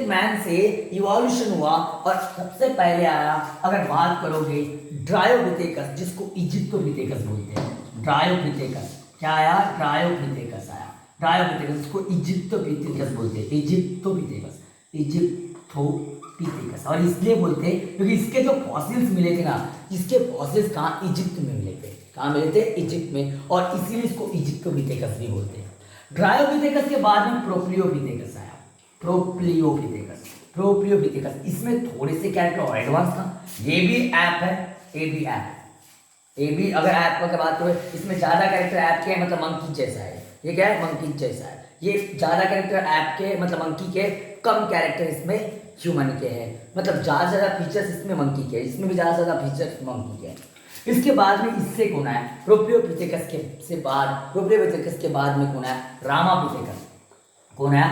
मैन से इवोल्यूशन हुआ और सबसे पहले आया अगर बात करोगे ड्रायोपिथेकस, जिसको इजिप्टोपिथेकस बोलते हैं। ड्रायोपिथेकस क्या आया, ड्रायोपिथेकस आया, ड्रायोपिथेकस को इजिप्टोपिथेकस बोलते हैं, इजिप्टोपिथेकस। और इसलिए बोलते हैं क्योंकि इसके जो फॉसिल्स मिले थे ना, इसके फॉसिल्स कहाँ, इजिप्ट में मिले थे। कहाँ मिले थे, इजिप्ट में, और इसीलिए इसको इजिप्टोपिथेकस भी बोलते हैं। ड्रायोपिथेकस के बाद में प्रोप्लियोपिथेकस आया, प्रोप्लियोपिथेकस। इसमें थोड़े से कैरेक्टर और एडवांस था। ये भी ऐप है, ये भी अगर ऐप की बात करें, इसमें ज़्यादा कैरेक्टर ऐप के मतलब मंकी जैसा है। ये क्या है, मंकी जैसा है। ये ज़्यादा कैरेक्टर ऐप के मतलब मंकी के, कम कैरेक्टर इसमें ह्यूमन के हैं। मतलब ज़्यादा फीचर्स इसमें मंकी के, इसमें भी ज़्यादा फीचर्स मंकी के हैं। इसके बाद में इससे कौन है, प्रोप्लियोपिथेकस के बाद में कौन है, रामापिथेकस। कौन है,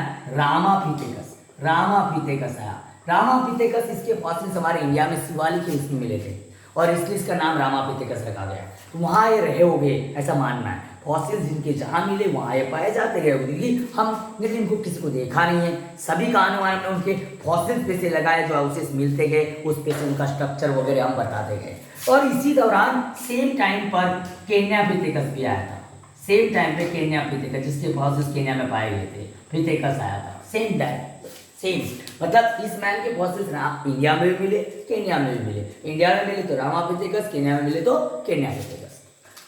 रामापिथेकस आया। रामापिथेकस, इसके फॉसिल्स हमारे इंडिया में शिवालिक हिल्स में मिले थे और इसलिए इसका नाम रामापिथेकस रखा गया। तो वहाँ ये रहे होंगे ऐसा मानना है। फॉसिल्स जिनके जहाँ मिले वहाँ ये पाए जाते गए, क्योंकि हम लेकिन इनको किसी को देखा नहीं है। सभी का अनुमान हमने उनके फॉसिल्स पे से लगाए, जो हाउसेस मिलते गए उस पे से उनका स्ट्रक्चर वगैरह हम बताते गए। और इसी दौरान सेम टाइम पर केन्या पिथेकस भी आया था। सेम टाइम पे केन्या पिथेकस, जिसके फॉसिल्स केन्या में पाए गए थे, पिथेकस आया था सेम टाइम। सेम मतलब इस मैन के फॉसिल्स ना इंडिया में भी मिले, केन्या में भी मिले। इंडिया में मिले तो रामापिथेकस, केन्या में मिले तो केन्या पिथेकस।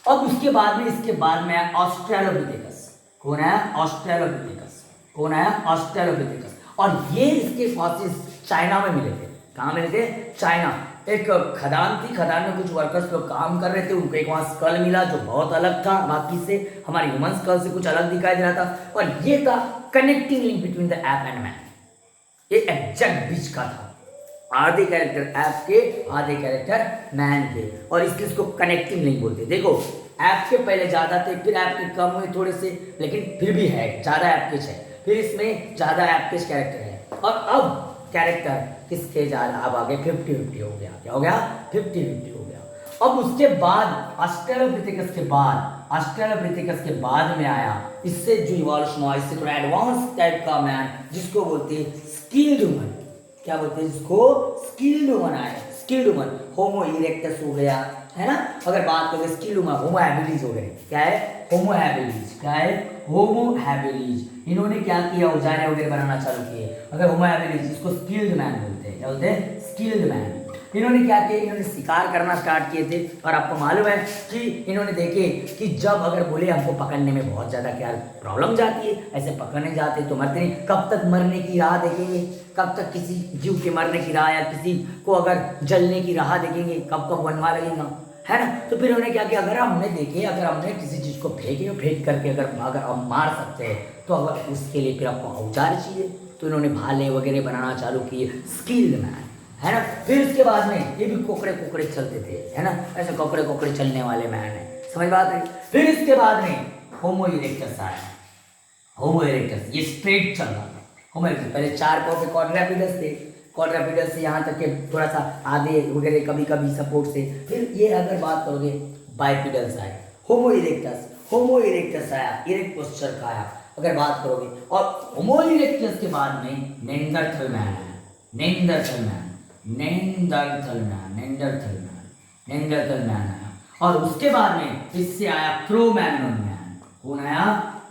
अब उसके बाद में, इसके बाद में आया ऑस्ट्रेलोपिथेकस। कौन आया? ऑस्ट्रेलोपिथेकस। कौन आया? ऑस्ट्रेलोपिथेकस। और ये इसके फॉसिल्स चाइना में मिले थे। कहाँ मिले थे? चाइना। एक खदान थी, खदान में कुछ वर्कर्स लोग काम कर रहे थे, उनको एक वहाँ स्कल मिला जो बहुत अलग था बाकी से, हमारी ह्यूमन स्कल से कुछ अलग दिखाई दे रहा था। और ये था connecting link between the app and man. ये एग्जैक्ट बीच का था, आधे कैरेक्टर ऐप के, आधे कैरेक्टर मैन के, और इसलिए इसको कनेक्टिंग लिंक बोलते हैं। देखो ऐप के पहले ज्यादा थे, फिर ऐप के कम हुए थोड़े से, लेकिन फिर भी है ज्यादा ऐप के है, फिर इसमें ज्यादा ऐप के कैरेक्टर है। और अब कैरेक्टर किसके ज्यादा, अब आगे 50-50 हो गया। क्या हो गया? 50-50 हो गया। अब उसके बाद ऑस्ट्रेलोपिथेकस के बाद, ऑस्ट्रेलोपिथेकस के बाद में आया इससे जो इवोल्यूशन हुआ, इससे थोड़ा एडवांस टाइप का मैन, जिसको बोलते हैं स्किल्ड ह्यूमन। क्या बोलते हैं जिसको? स्किल्ड ह्यूमन आया। स्किल्ड ह्यूमन, होमो इरेक्टस हो गया, है ना। अगर बात करें स्किल्ड ह्यूमन, होमो हैबिलिस हो गए। क्या है? Homo habilis. क्या है? Homo habilis. इन्होंने क्या किया? औजारें वगैरह बनाना चालू किए। अगर होमो हैबिलिस, इसको स्किल्ड मैन बोलते हैं। क्या बोलते हैं? Skilled man. इन्होंने क्या किया? इन्होंने शिकार करना स्टार्ट किए थे। और आपको मालूम है कि इन्होंने देखे कि जब अगर बोले हमको पकड़ने में बहुत ज़्यादा क्या प्रॉब्लम जाती है, ऐसे पकड़ने जाते तो मरते नहीं, कब तक मरने की राह देखेंगे, कब तक किसी जीव के मरने की राह, या किसी को अगर जलने की राह देखेंगे, कब कब बनवा लगेगा, है ना। तो फिर उन्होंने क्या किया? अगर हमने देखे, अगर हमने किसी चीज़ को फेंके, फेंक करके अगर हम मार सकते हैं, तो अगर उसके लिए फिर आपको औजार चाहिए। तो इन्होंने भाले वगैरह बनाना चालू किए, स्किल्ड मैन, है ना। फिर उसके बाद में ये भी कोकड़े कोकड़े चलते थे, है ना, ऐसे कोकड़े कोकड़े चलने वाले मैन है, समझ बात है। फिर इसके बाद में होमो इरेक्टस आया। होमो इरेक्टस ये स्ट्रेट चल रहा था। होमो इरेक्टस पहले 4 पाँव पे क्वाड्रैपिडस थे, क्वाड्रैपिडस से यहाँ तक के थोड़ा सा आधे वगैरह कभी कभी सपोर्ट से। फिर ये अगर बात करोगे बाइपिडल्स आए, होमो इरेक्टस। होमो इरेक्टस आया, इरेक्ट पोस्चर का आया अगर बात करोगे। और होमो इरेक्टस के बाद में नेंडरथल मैन आया। नेंडरथल मैन, नेंडरथल मैन, नेंडरथल मैन, नेंडरथल मैन आया। और उसके बाद में इससे आया क्रो-मैग्नन मैन। कौन आया?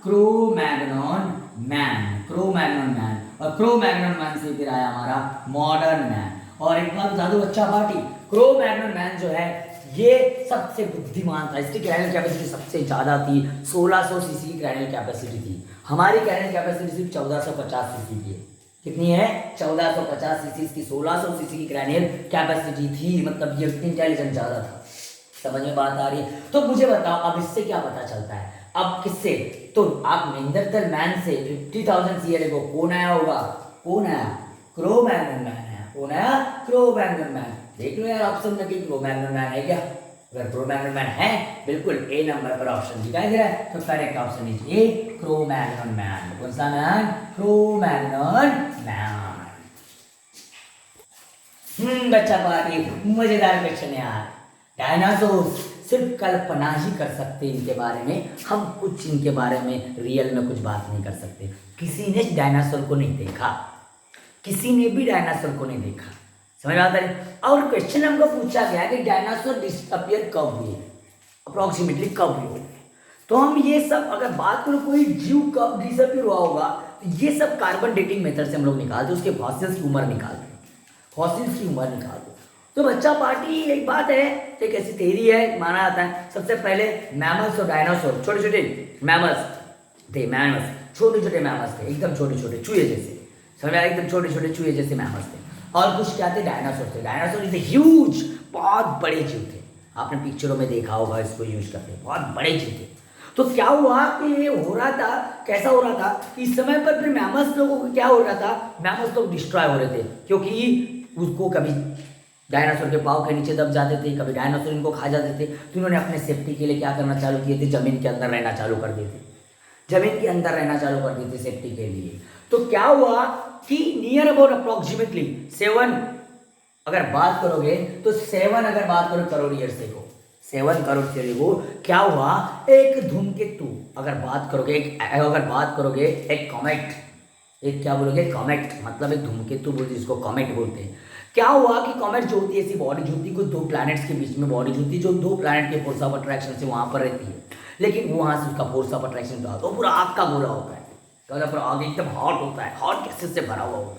Cro-Magnon man, Cro-Magnon man. और क्रो-मैग्नन मैन से फिर आया हमारा मॉडर्न मैन। और एक बात बता दो बच्चा पार्टी, क्रो-मैग्नन मैन जो है ये सबसे बुद्धिमान था। इसकी क्रैनियल कैपेसिटी सबसे ज्यादा थी, 1600 सीसी की क्रैनियल कैपेसिटी थी। हमारी क्रैनियल कैपेसिटी सिर्फ 1450 सीसी की है। कितनी है? 1450 सीसी की, 1600 सीसी की क्रैनियल कैपेसिटी थी, मतलब ये इंटेलिजेंट ज्यादा था। समझ में बात आ रही है? तो मुझे बताओ अब इससे क्या पता चलता है? अब किससे? तो आप नेंडरथल मैन से 50,000 ईयर को कौन आया होगा? कौन आया? क्रो-मैग्नन मैन आया। कौन आया? Cro-Magnon man. देख लो यार ऑप्शन में कि क्रो-मैग्नन मैन है क्या? अगर क्रो-मैग्नन मैन है, बिल्कुल ए नंबर पर ऑप्शन दिखाई दे रहा है, तो correct option is a, Cro-Magnon man. कौन सा मैन? Cro-Magnon man. बच्चा पार्टी, मजेदार क्वेश्चन है यार। डायनासोर सिर्फ कल्पना ही कर सकते इनके बारे में, हम कुछ इनके बारे में रियल में कुछ बात नहीं कर सकते। किसी ने डायनासोर को नहीं देखा, किसी ने भी डायनासोर को नहीं देखा, समझ आता है। और क्वेश्चन हमको पूछा गया कि डायनासोर डिसअपियर कब हुए, अप्रोक्सीमेटली कब हुए। तो हम ये सब अगर बात करो कोई जीव कब डिसअपियर हुआ होगा, तो ये सब कार्बन डेटिंग मेथड से हम लोग निकालते, उसके फॉसिल्स की उम्र निकालते, फॉसिल्स की उम्र निकालते। तो बच्चा पार्टी एक बात है, एक ऐसी थ्योरी है, माना जाता है सबसे पहले मैमल्स और डायनासोर, छोटे छोटे मैमल्स थे, मैमल्स छोटे छोटे मैमल्स थे, एकदम छोटे छोटे चूहे जैसे, समझा, एकदम छोटे छोटे चूहे जैसे मैमल्स थे। और कुछ क्या थे? डायनासोर थे। डायनासोर इज ह्यूज, बहुत बड़े जीव थे, आपने पिक्चरों में देखा होगा इसको यूज करते, बहुत बड़े जीव थे। तो क्या हुआ कि ये हो रहा था, कैसा हो रहा था, इस समय पर फिर मैमल्स लोगों को क्या हो रहा था, मैमल्स लोग डिस्ट्रॉय हो रहे थे, क्योंकि उसको कभी डायनासोर के पाँव के नीचे दब जाते थे, कभी डायनासोर इनको खा जाते थे। तो इन्होंने अपने सेफ्टी के लिए क्या करना चालू किए थे? जमीन के अंदर रहना चालू कर दिए थे, जमीन के अंदर रहना चालू कर दिए थे सेफ्टी के लिए। तो क्या हुआ कि नियर अबाउट अप्रोक्सीमेटली 7, अगर बात करोगे तो 7 अगर बात करो करोड़ ईयर से को 7 करोड़ से देखो क्या हुआ, एक धूमकेतु अगर बात करोगे एक कॉमेट, एक क्या बोलोगे कॉमेट, मतलब एक धूमकेतु बोलते हैं, जिसको कॉमेट बोलते हैं। क्या हुआ कि कॉमेट जो होती है ऐसी बॉडी जो होती है, कुछ दो प्लैनेट्स के बीच में बॉडी जो होती है, जो दो प्लैनेट के फोर्स ऑफ अट्रैक्शन से वहां पर रहती है, लेकिन वो वहां से उसका फोर्स ऑफ अट्रैक्शन होता है तो पूरा आग का गोला होता है, पूरा आग एकदम हॉट होता है, हॉट गैसेस से भरा हुआ होता है।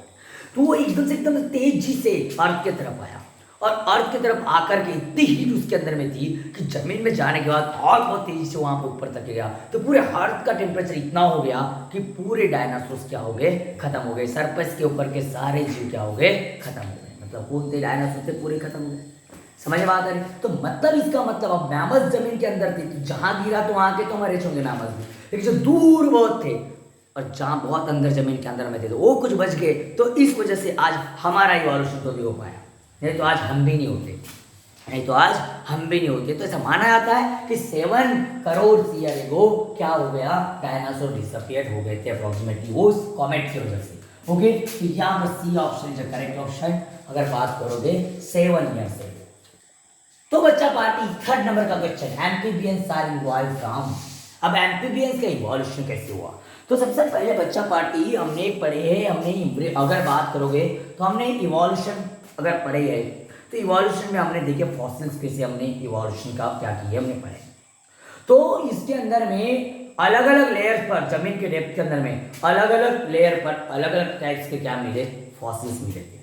तो वो एकदम तेजी से अर्थ की तरफ आया, और अर्थ की तरफ आकर के इतनी हीट उसके अंदर में थी कि जमीन में जाने के बाद और बहुत तेजी से वहां पर ऊपर तक गया, तो पूरे अर्थ का टेम्परेचर इतना हो गया कि पूरे डायनासोर्स क्या हो गए, खत्म हो गए। सरफेस के ऊपर के सारे जीव क्या हो गए, खत्म हो गए। मतलब कौन थे डायनासोर थे, पूरे खत्म हो गए। समझ में आता है? तो मतलब इसका मतलब अब मैमल्स जमीन के अंदर थे, तो जहां गिरा तो वहां के तो मरे होंगे मैमल्स भी, लेकिन जो दूर बहुत थे और जहां बहुत अंदर जमीन के अंदर में थे तो वो कुछ बच गए। तो इस वजह से आज हमारा इवोल्यूशन तो भी हो पाया, नहीं तो आज हम भी नहीं होते, तो ऐसा माना जाता है कि 7 करोड़ ईयर एगो क्या हो गया, डायनासोर डिसअपियर हो गए थे अप्रोक्सीमेटली वो कॉमेट की वजह से। ओके, तो यहाँ पर C option is correct option अगर बात करोगे 7 ईयर से। तो बच्चा पार्टी 3rd नंबर का question, amphibians are evolve from. अब एम्फीबियंस का इवोल्यूशन कैसे हुआ, तो सबसे पहले बच्चा पार्टी हमने पढ़े है, हमने अगर बात करोगे तो हमने इवोल्यूशन अगर पढ़े है, तो इवोल्यूशन में हमने देखे फॉसिल्स पे से हमने इवोल्यूशन का क्या किया हमने पढ़े। तो इसके अंदर में अलग अलग लेयर्स पर, जमीन के डेप्थ के अंदर में अलग अलग लेयर पर अलग अलग टाइप्स के क्या मिले, फॉसिल्स मिले थे।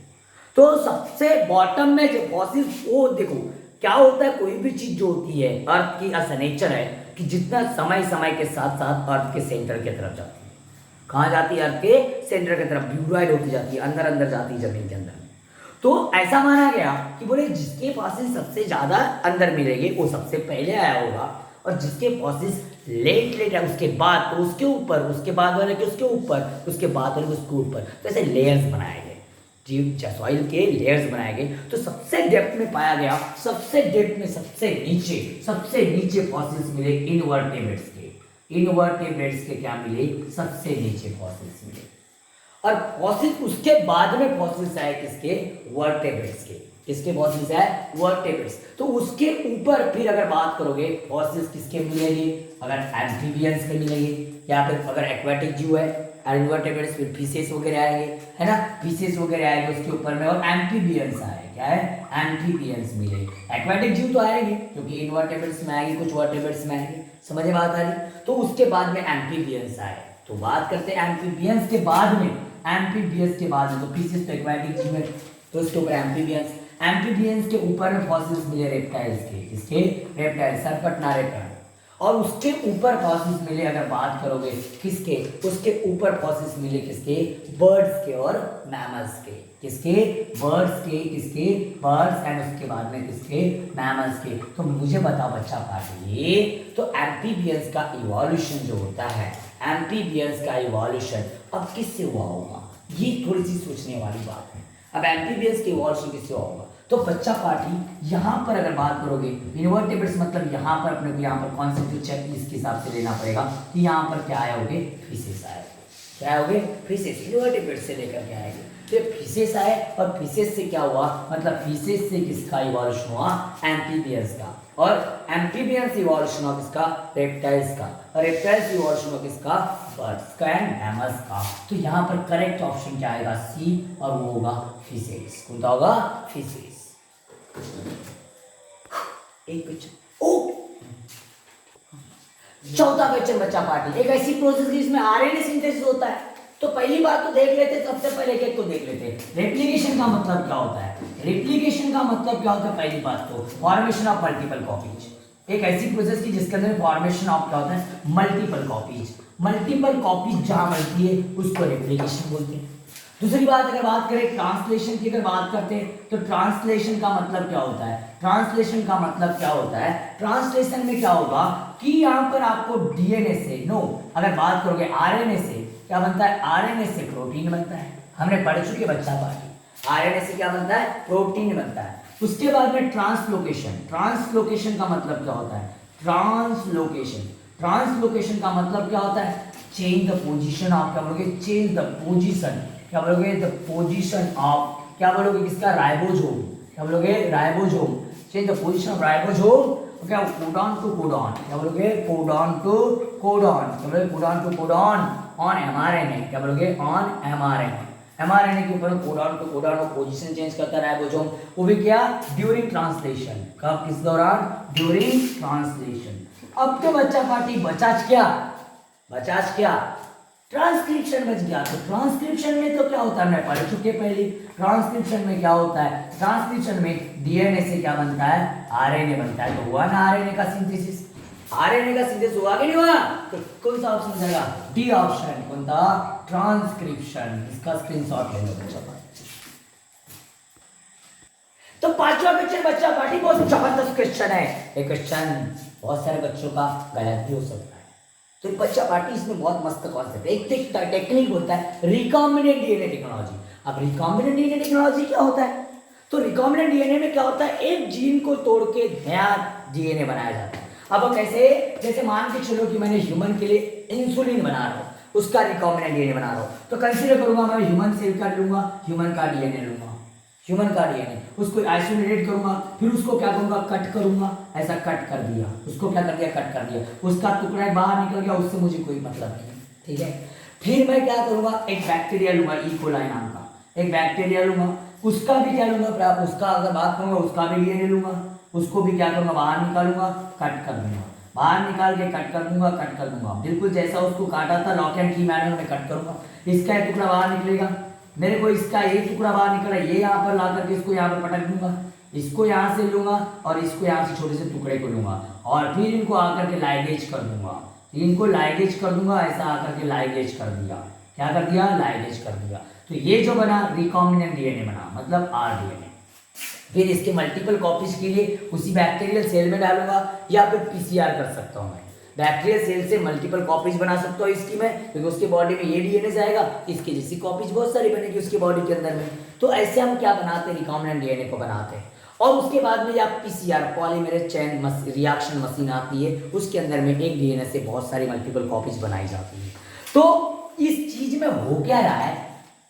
तो सबसे बॉटम में जो फॉसिल्स, वो देखो क्या होता है, कोई भी चीज जो होती है अर्थ की ऐसा नेचर है कि जितना समय के साथ साथ अर्थ के सेंटर की तरफ जाती है, कहाँ जाती है, अर्थ के सेंटर की तरफ ब्यूराइड होती जाती है, अंदर अंदर जाती है जमीन के अंदर। तो ऐसा माना गया कि बोले जिसके फॉसिल सबसे ज्यादा अंदर मिलेंगे वो सबसे पहले आया होगा, और जिसके फॉसिल्स लेट है उसके बाद, तो उसके ऊपर, उसके बाद वाले के उसके ऊपर, उसके बाद वाले के उसके ऊपर, तो ऐसे लेयर्स बनाए गए, जीव सॉइल के लेयर्स बनाए गए। तो सबसे डेप्थ में पाया गया, सबसे डेप्थ में सबसे नीचे फॉसिल्स मिले इनवर्टेब्रेट्स के, इनवर्टेब्रेट्स के क्या मिले, सबसे नीचे फॉसिल्स मिले। और फॉसिल्स उसके बाद में फॉसिल्स आए किसके, वर्टेब्रेट्स के, किसके फॉसिल्स आए, वर्टेब्रेट्स। तो उसके ऊपर फिर अगर बात करोगे फॉसिल्स किसके मिलेंगे, अगर एम्फीबियंस के मिलेंगे, या फिर अगर एक्वाटिक जीव है इनवर्टेब्रेट्स, फिर फिशेस वगैरह आएंगे, है ना, फिशेस वगैरह आएंगे उसके ऊपर में, और एम्फीबियंस आए, क्या है, एम्फीबियंस मिले। एक्वाटिक जीव तो आएंगे क्योंकि इनवर्टेब्रेट्स में आएंगे, कुछ वर्टेब्रेट्स में आएंगे, समझ में बात आ रही। तो उसके बाद में एम्फीबियंस आए। तो बात करते हैं एम्फीबियंस के बाद में, तो फिशेस तो एक्वाटिक जीव है, तो उसके ऊपर एम्फीबियंस के ऊपर में फॉसिल्स मिले रेप्टाइल्स के, किसके, रेप्टाइल, सर्पटना रेप्टाइल। और उसके ऊपर फॉसिल्स मिले अगर बात करोगे किसके, उसके ऊपर फॉसिल्स मिले किसके, बर्ड्स के और मैमल्स के, किसके, बर्ड्स के, किसके, बर्ड्स, एंड उसके बाद में किसके, मैमल्स के। तो मुझे बताओ बच्चा पार्टी, तो एम्फीबियंस का इवोल्यूशन जो होता है, एम्फीबियंस का इवोल्यूशन अब किससे हुआ होगा, ये थोड़ी सी सोचने वाली बात है। अब एम्फीबियंस के इवोल्यूशन किससे हुआ होगा, तो बच्चा पार्टी यहाँ पर अगर बात करोगे इनवर्टेब्रेट्स, मतलब यहाँ पर अपने को यहाँ पर कॉन्सेप्ट चेक इसके हिसाब से लेना पड़ेगा कि यहाँ पर क्या आए होंगे, फिशेस आए, क्या होंगे, फिशेस, इनवर्टेब्रेट्स से लेकर के आएंगे। तो फिशेस आए, और फिशेस से क्या हुआ, मतलब फिशेस से किसका इवोल्यूशन हुआ, एम्फीबियंस का, और एम्फीबियंस इवोल्यूशन हुआ किसका, रेप्टाइल्स का, और रेप्टाइल्स इवोल्यूशन हुआ किसका, बर्ड्स का एंड मैमल्स का। तो यहाँ पर करेक्ट ऑप्शन क्या आएगा, सी, और वो होगा फिशेस, कौन सा होगा, फिशेस। एक क्वेश्चन, ओ चौथा क्वेश्चन बच्चा पार्टी, एक ऐसी प्रोसेस जिसमें आरएनए सिंथेसिस होता है। तो पहली बात तो देख लेते, सबसे पहले एक को देख लेते, रेप्लिकेशन का मतलब क्या होता है, रेप्लिकेशन का मतलब क्या होता है, पहली बात तो फॉर्मेशन ऑफ मल्टीपल कॉपीज, एक ऐसी प्रोसेस की जिसके अंदर फॉर्मेशन ऑफ क्या होता है, मल्टीपल कॉपीज जहां बनती है उसको रेप्लिकेशन बोलते हैं। दूसरी बात अगर बात करें ट्रांसलेशन की, अगर बात करते हैं तो ट्रांसलेशन का मतलब क्या होता है, ट्रांसलेशन का मतलब क्या होता है, ट्रांसलेशन में क्या होगा कि यहाँ पर आपको डीएनए से, नो, अगर बात करोगे आरएनए से क्या बनता है, आरएनए से प्रोटीन बनता है, हमने पढ़ चुके बच्चा पार्टी, आरएनए से क्या बनता है, प्रोटीन बनता है। उसके बाद में ट्रांसलोकेशन, ट्रांसलोकेशन का मतलब क्या होता है, ट्रांसलोकेशन का मतलब क्या होता है, चेंज द पोजीशन ऑफ, क्या बोलोगे, चेंज द पोजीशन, क्या बोलोगे, द पोजीशन ऑफ, क्या बोलोगे, किसका, राइबोसोम, क्या बोलोगे, ribosome, change the position of ribosome. तो क्या कोडॉन टू कोडॉन, क्या बोलोगे कोडॉन टू कोडॉन, क्या बोलोगे codon to codon on mRNA, क्या बोलोगे ऑन एमआरएनए, एमआरएनए के ऊपर कोडॉन टू कोडॉन वो पोजीशन चेंज करता है राइबोसोम, वो भी क्या ड्यूरिंग ट्रांसलेशन, कब किस दौरान ड्यूरिंग ट्रांसलेशन। अब तो बच्चा पार्टी बचाच क्या ट्रांसक्रिप्शन बच गया। तो ट्रांसक्रिप्शन में तो क्या होता है, मैं पढ़ चुके पहले, ट्रांसक्रिप्शन में क्या होता है, ट्रांसक्रिप्शन में डीएनए से क्या बनता है आरएनए बनता है। तो हुआ ना आरएनए का सिंथेसिस, आरएनए का सिंथेसिस हुआ कि नहीं हुआ, तो कौन सा ऑप्शन जाएगा, डी ऑप्शन, कौन था ट्रांसक्रिप्शन। इसका स्क्रीनशॉट ले लो बच्चा। तो पांचवा क्वेश्चन बच्चा पार्टी बहुत जबरदस्त क्वेश्चन है, ये क्वेश्चन बहुत सारे बच्चों का गलत भी हो सकता है। तो बच्चा पार्टी इसमें बहुत मस्त कॉन्सेप्ट है, एक टेक्निक होता है रिकॉम्बिनेंट डीएनए टेक्नोलॉजी। अब रिकॉम्बिनेंट डीएनए टेक्नोलॉजी क्या होता है, तो रिकॉम्बिनेंट डीएनए में क्या होता है, एक जीन को तोड़ के नया डीएनए बनाया जाता है। अब कैसे, जैसे मान के चलो कि मैंने ह्यूमन के लिए इंसुलिन बना रहा हूँ, उसका रिकॉम्बिनेंट डीएनए बना रहा हूँ, तो कंसीडर करूंगा मैं ह्यूमन सेल का लूंगा, ह्यूमन का डीएनए लूंगा, ह्यूमन का डीएनए, उसको आइसोलेटेड करूंगा, फिर उसको क्या करूंगा कट करूंगा, ऐसा कट कर दिया, उसको क्या कर दिया कट कर दिया, उसका टुकड़ा बाहर निकल गया, उससे मुझे कोई मतलब नहीं, ठीक है। फिर मैं क्या करूंगा, एक बैक्टीरिया लूंगा, ई कोलाई नाम का एक बैक्टीरिया लूंगा, उसका भी क्या लूंगा, उसका अगर बात करूंगा उसका भी डीएनए लूंगा, उसको भी क्या करूंगा बाहर निकालूंगा, कट कर दूंगा, बाहर निकाल के कट कर दूंगा, बिल्कुल जैसा उसको काटा था लॉक एंड की मैनर में कट करूंगा। इसका एक टुकड़ा बाहर निकलेगा, मेरे को इसका एक टुकड़ा बाहर निकला, ये यहाँ पर ला करके इसको यहाँ पर पटक दूंगा, इसको यहाँ से लूंगा और इसको यहाँ से छोटे से टुकड़े को लूंगा और फिर इनको आकर के लाइगेज कर दूंगा, इनको लाइगेज कर दूंगा, ऐसा आकर के लाइगेज कर दिया, क्या कर दिया लाइगेज कर दिया। तो ये जो बना रिकॉम्बिनेंट डीएनए बना, मतलब आरडीएनए। फिर इसके मल्टीपल कॉपीज के लिए उसी बैक्टीरियल सेल में डालूंगा या फिर पीसीआर कर सकता हूँ मैं, बैक्टीरियल सेल से मल्टीपल कॉपीज बना सकता हूँ इसकी मैं, क्योंकि उसके बॉडी में ये डीएनए जाएगा, इसके जैसी कॉपीज बहुत सारी बनेगी उसकी बॉडी के अंदर में। तो ऐसे हम क्या बनाते हैं, रिकॉम्बिनेंट डीएनए को बनाते हैं। और उसके बाद में आप PCR polymerase chain reaction machine आती है, उसके अंदर में एक डीएनए से बहुत सारी मल्टीपल कॉपीज बनाई जाती है। तो इस चीज में हो क्या रहा है,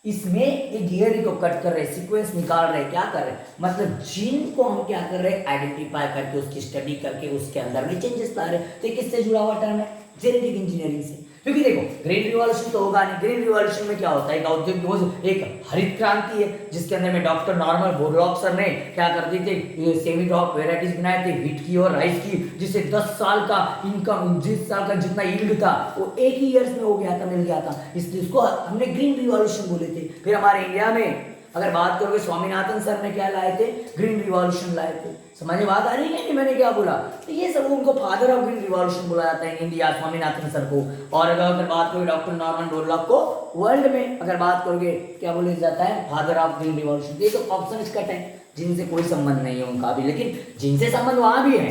इसमें एक डीएनए को कट कर रहे, सीक्वेंस निकाल रहे, क्या कर रहे, मतलब जीन को हम क्या कर रहे हैं आइडेंटिफाई करके उसकी स्टडी करके उसके अंदर में चेंजेस ला रहे। तो किससे जुड़ा हुआ टर्म है, जेनेटिक इंजीनियरिंग से। क्योंकि देखो ग्रीन रिवॉल्यूशन तो होगा नहीं, ग्रीन रिवॉल्यूशन में क्या होता है, एक औद्योगिक एक हरित क्रांति है जिसके अंदर में डॉक्टर नॉर्मन बोरलॉग सर ने क्या कर दी थी, सेमी क्रॉप वेराइटीज बनाए थे व्हीट की और राइस की, जिससे 10 साल का इनकम, 10 साल का जितना यील्ड था वो एक ही ईयर्स में हो गया था, मिल गया था, इसलिए उसको हमने ग्रीन रिवॉल्यूशन बोले थे। फिर हमारे इंडिया में अगर बात करोगे स्वामीनाथन सर ने क्या लाए थे, ग्रीन रिवॉल्यूशन लाए थे। समझ में बात आ रही है कि मैंने क्या बोला, तो ये सब उनको फादर ऑफ ग्रीन रिवॉल्यूशन बोला जाता है इंडिया, स्वामीनाथन सर को। और अगर बात करोगे डॉक्टर नॉर्मन बोरलॉग को वर्ल्ड में अगर बात करोगे क्या बोला जाता है, फादर ऑफ ग्रीन रिवॉल्यूशन। ये तो ऑप्शन कट है, जिनसे कोई संबंध नहीं है उनका भी, लेकिन जिनसे संबंध वहां भी है,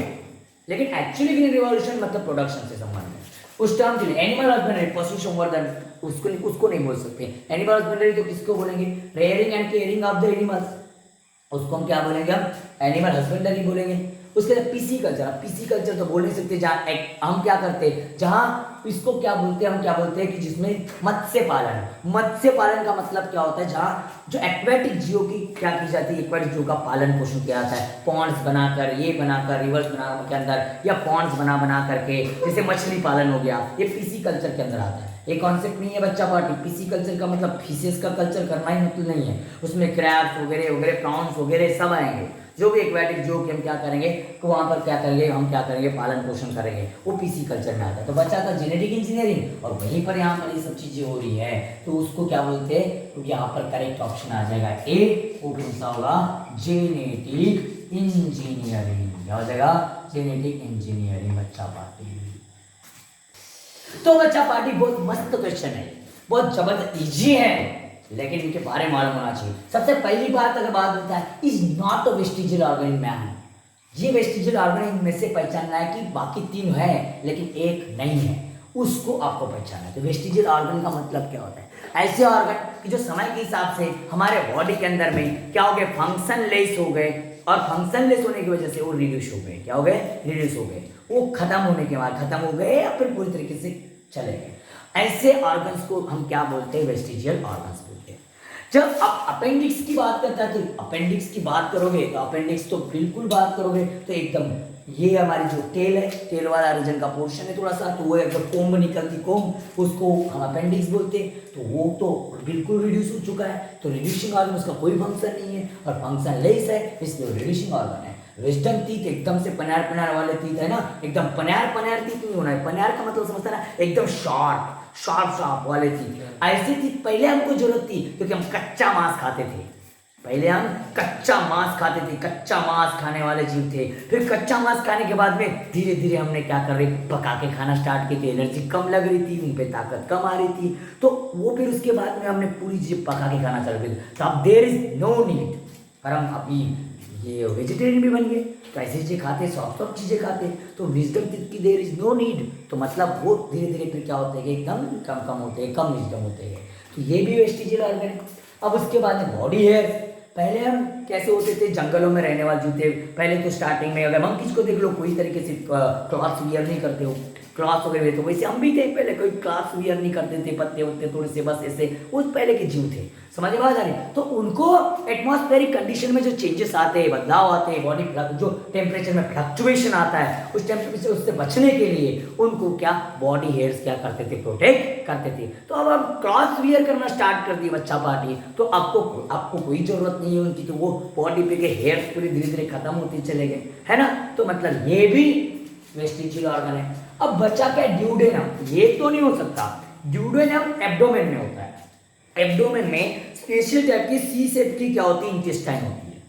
लेकिन एक्चुअली ग्रीन रिवॉल्यूशन मतलब प्रोडक्शन से संबंध है। उस टर्म के लिए एनिमल हस्बेंड्री, पशु संवर्धन, उसको नहीं बोल सकते। एनिमल हस्बेंड्री तो किसको बोलेंगे, rearing and caring of the animals, उसको हम क्या बोलेंगे, हम एनिमल हस्बेंड्री बोलेंगे। उसके बाद पीसी कल्चर, पीसी कल्चर तो बोल नहीं सकते, जहाँ हम क्या करते हैं, जहाँ इसको क्या बोलते हैं, हम क्या बोलते हैं कि जिसमें मत्स्य पालन, मत्स्य पालन का मतलब क्या होता है, जहाँ जो एक्वेटिक जीवों की क्या की जाती है, एक्वेटिक जीवों का पालन पोषण किया जाता है, पॉन्ड्स बनाकर, ये बनाकर, रिवर्स बना के अंदर, या पॉन्ड्स बना करके, जैसे मछली पालन हो गया, ये पीसी कल्चर के अंदर आता है। ये कॉन्सेप्ट नहीं है बच्चा पार्टी, पीसी कल्चर का मतलब फिशेस का कल्चर करना ही मतलब नहीं है, उसमें क्रैब्स वगैरह वगैरह, प्रॉन्स वगैरह सब आएंगे, जो भी एक्वेटिक जो कि हम क्या करेंगे, तो वहाँ पर क्या करेंगे, हम क्या करेंगे, पालन पोषण करेंगे, वो पीसी कल्चर में आता है। तो बच्चा था जेनेटिक इंजीनियरिंग और वहीं पर यहाँ पर ये सब चीजें हो रही है, तो उसको क्या बोलते हैं, तो यहाँ पर करेक्ट ऑप्शन आ जाएगा ए, वो कौन सा होगा, जेनेटिक इंजीनियरिंग, क्या हो जाएगा, जेनेटिक इंजीनियरिंग बच्चा पार्टी। तो बच्चा पार्टी बहुत मस्त क्वेश्चन है, बहुत जबरदस्त इजी है, लेकिन इनके बारे में मालूम होना चाहिए। सबसे पहली बात अगर बात होता है, is not a vestigial organ in man, ये वेस्टिजियल ऑर्गन इनमें से पहचानना है कि बाकी 3 है लेकिन एक नहीं है, उसको आपको पहचानना है। तो वेस्टिजियल ऑर्गन का मतलब क्या होता है, ऐसे ऑर्गन कि जो समय के हिसाब से हमारे बॉडी के अंदर में क्या हो गए, फंक्शन लेस हो गए, और फंक्शन लेस होने की वजह से वो रिड्यूस हो गए, क्या हो गए, रिड्यूस हो गए, वो खत्म होने के बाद खत्म हो गए या फिर पूरी तरीके से चले गए। ऐसे ऑर्गन्स को हम क्या बोलते हैं, वेस्टिजियल ऑर्गन्स बोलते हैं। जब आप अपेंडिक्स की बात करता है, तो अपेंडिक्स की बात करोगे तो अपेंडिक्स तो बिल्कुल बात करोगे तो एकदम ये हमारी जो टेल है, टेल वाला रीजन का पोर्शन है थोड़ा सा, तो वो एकदम कोम्ब निकलती, कोम्ब उसको हम अपेंडिक्स बोलते हैं, तो वो तो बिल्कुल रिड्यूस हो चुका है, तो रिड्यूसिंग ऑर्गन उसका कोई फंक्शन नहीं है और फंक्शन लेस है, इसलिए वो रिड्यूसिंग ऑर्गन है। विजडम टीथ एकदम से पनार पनार वाले टीथ है ना, एकदम पनार पनार टीथ नहीं होना है, पनार का मतलब समझता ना, एकदम शार्प शार्प शार्प वाले टीथ। ऐसे टीथ पहले हमको जरूरत थी क्योंकि हम कच्चा मांस खाते थे, पहले हम कच्चा मांस खाते थे, कच्चा मांस खाने वाले जीव थे। फिर कच्चा मांस खाने के बाद में धीरे धीरे हमने क्या कर रहे, पका के खाना स्टार्ट किए थे, एनर्जी कम लग रही थी, उन पे ताकत कम आ रही थी, तो वो फिर उसके बाद में हमने पूरी चीज पका के खाना चालू किया। तो अब देयर इज नो नीड, पर हम अभी ये वेजिटेरियन भी बन गए, तो ऐसी चीजें खाते, सॉफ्ट सॉफ्ट चीजें खाते, तो विजडम टीथ की देयर इज नो नीड, तो मतलब वो धीरे धीरे फिर क्या होते हैं, एकदम कम कम होते हैं, कम विजडम होते हैं, तो ये भी वेस्टिजियल ऑर्गन है। अब उसके बाद में बॉडी हेयर, पहले हम कैसे होते थे, जंगलों में रहने वाले जो थे, पहले तो स्टार्टिंग में अगर मंकीज को देख लो, कोई तरीके से क्लॉथ्स वियर नहीं करते हो, क्लॉथ वगैरह, तो वैसे हम भी थे पहले, कोई क्लॉथ्स वियर नहीं करते थे, पत्ते उत्ते थोड़े से बस ऐसे, वो पहले के जीव थे, समझ में आ रही। तो उनको एटमॉस्फेरिक कंडीशन में जो चेंजेस आते हैं, बदलाव आते हैं, बॉडी जो टेम्परेचर में फ्लक्चुएशन आता है, उस टेम्परेचर उससे बचने के लिए उनको क्या बॉडी हेयर्स क्या करते थे, प्रोटेक्ट करते थे। तो अब हम क्लॉथ वियर करना स्टार्ट कर दिए बच्चा पार्टी, तो आपको कोई जरूरत नहीं है उनकी, तो वो बॉडी पे के हेयर्स पूरे धीरे धीरे खत्म होते चले गए, है ना, तो मतलब ये भी वेस्टिजियल ऑर्गन है। अब बच्चा क्या, ड्यूडेनम, ये तो नहीं हो सकता, ड्यूडेनम एब्डोमेन में होता है, एब्डोमेन में स्पेशल टाइप की सी शेप की क्या होती है, इंटेस्टाइन होती है,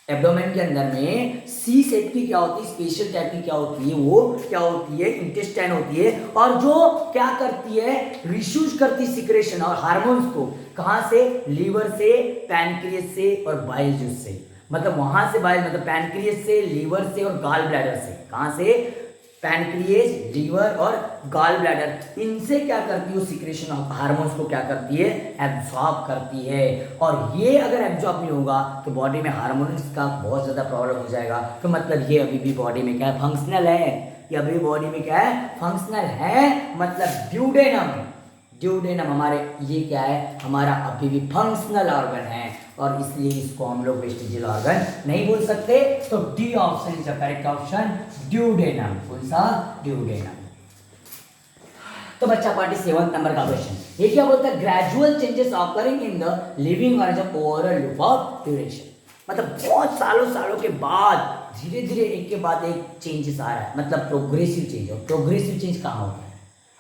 एब्डोमेन के अंदर में सी शेप की क्या होती है, स्पेशल टाइप की क्या होती है, वो क्या होती है, इंटेस्टाइन होती है, और जो क्या करती है, रिश्यूज करती सिक्रेशन और हार्मोन्स को, कहां से, लीवर से, पैनक्रियस से और बाइल जूस से, मतलब वहां से बाइल, मतलब पैनक्रियस से, लीवर से और गॉल ब्लैडर से, कहां से, पैनक्रियस, लीवर और गॉल ब्लैडर, इनसे क्या करती है, वो सिक्रेशन ऑफ हार्मोन्स को क्या करती है, एब्जॉर्ब करती है, और ये अगर एब्जॉर्ब नहीं होगा तो बॉडी में हार्मोन्स का बहुत ज्यादा प्रॉब्लम हो जाएगा, तो मतलब ये अभी भी बॉडी में क्या है, फंक्शनल है, ये अभी बॉडी में क्या है, फंक्शनल है, मतलब ड्यूडेनम, ड्यूडेनम हमारे ये क्या है, हमारा अभी भी फंक्शनल ऑर्गन है, और इसलिए इसको हम लोग वेस्टिजियल ऑर्गन नहीं बोल सकते, तो D option is the correct option, duodenum, कौन सा, ड्यूडेनम। तो बच्चा पार्टी 7 नंबर का क्वेश्चन, ये क्या बोलता है, gradual changes occurring in the living organism over a loop of duration, मतलब बहुत सालों सालों के बाद धीरे धीरे एक के बाद एक चेंजेस आ रहा है, मतलब प्रोग्रेसिव चेंज, और प्रोग्रेसिव चेंज कहाँ होता है,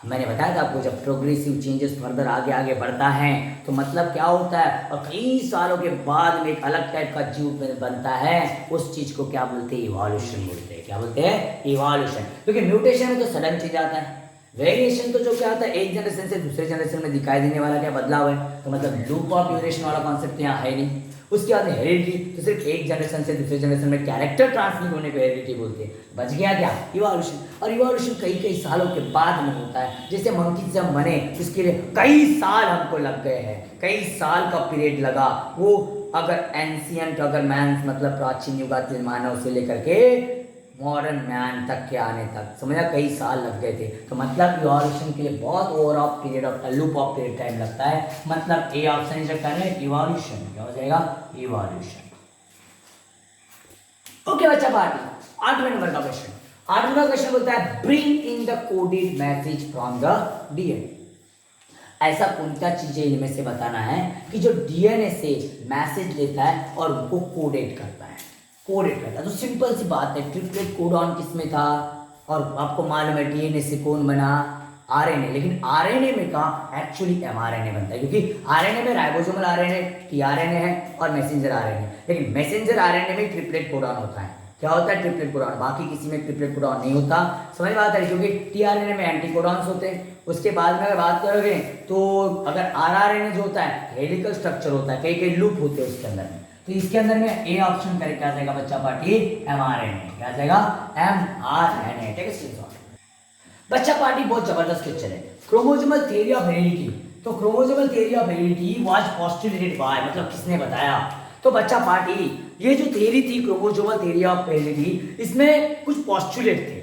मैंने बताया था आपको, जब प्रोग्रेसिव चेंजेस फर्दर आगे आगे बढ़ता है तो मतलब क्या होता है, और कई सालों के बाद में एक अलग टाइप का जीव बनता है, उस चीज को क्या बोलते हैं, इवोल्यूशन बोलते हैं, क्या बोलते हैं, इवोल्यूशन, क्योंकि म्यूटेशन में तो सडन चेंज आता है, वेरिएशन तो जो क्या होता है, एक जनरेशन से दूसरे जनरेशन में दिखाई देने वाला क्या बदलाव है, तो मतलब लूप ऑफ ड्यूरेशन वाला कॉन्सेप्ट यहाँ है नहीं। उसके बाद हेरिडिटी, तो सिर्फ एक जनरेशन से दूसरे जनरेशन में कैरेक्टर ट्रांसमिट होने को हेरिडिटी बोलते हैं, बच गया क्या, इवोल्यूशन, और इवोल्यूशन कई कई सालों के बाद में होता है, जैसे मंकी से हम बने उसके लिए कई साल हमको लग गए हैं, कई साल का पीरियड लगा, वो अगर एंशियंट, अगर मैन मतलब प्राचीन युगातील मानव से लेकर के मॉडर्न मैन तक के आने तक, समझा, कई साल लग गए थे, तो मतलब इवोल्यूशन के लिए बहुत over of period of loop of period time लगता है, मतलब A option is correct, evolution, क्या हो जाएगा, इवोल्यूशन। ओके बच्चा पार्टी, 8वें नंबर का क्वेश्चन, 8वां क्वेश्चन बोलता है bring in the coded message from the DNA, ऐसा कौन सा चीजें इनमें से बताना है कि जो डीएनए से मैसेज लेता है और उनको कोडेट करता है, कोडेट करता है, तो सिंपल सी बात है, ट्रिपलेट कोडॉन किसमें था, और आपको मालूम है डीएनए से कौन बना, आरएनए, लेकिन आरएनए में कहा एक्चुअली एमआरएनए बनता है, क्योंकि आरएनए में राइबोसोमल आरएनए, टीआरएनए है और मैसेंजर आरएनए, लेकिन मैसेंजर आरएनए में ट्रिपलेट कोडॉन होता है, क्या होता है, ट्रिपलेट कोडॉन, बाकी किसी में ट्रिपलेट कोडॉन नहीं होता, समझ में आता है, क्योंकि टीआरएनए में एंटीकोडॉन्स होते हैं। उसके बाद में अगर बात करोगे तो अगर आरआरएनए जो होता है हेलिकल स्ट्रक्चर होता है, कई कई लूप होते हैं उसके अंदर में, तो इसके अंदर में ए ऑप्शन करेक्ट क्या जाएगा बच्चा पार्टी, एमआरएनए, क्या जाएगा, एमआरएनए, ठीक है बच्चा पार्टी, बहुत जबरदस्त क्वेश्चन है, क्रोमोसोमल थ्योरी ऑफ हेरिडिटी, तो chromosomal theory of heredity was postulated by, मतलब किसने बताया, तो बच्चा पार्टी ये जो थ्योरी थी क्रोमोसोमल थ्योरी ऑफ हेरिडिटी, इसमें कुछ पोस्टुलेट थे,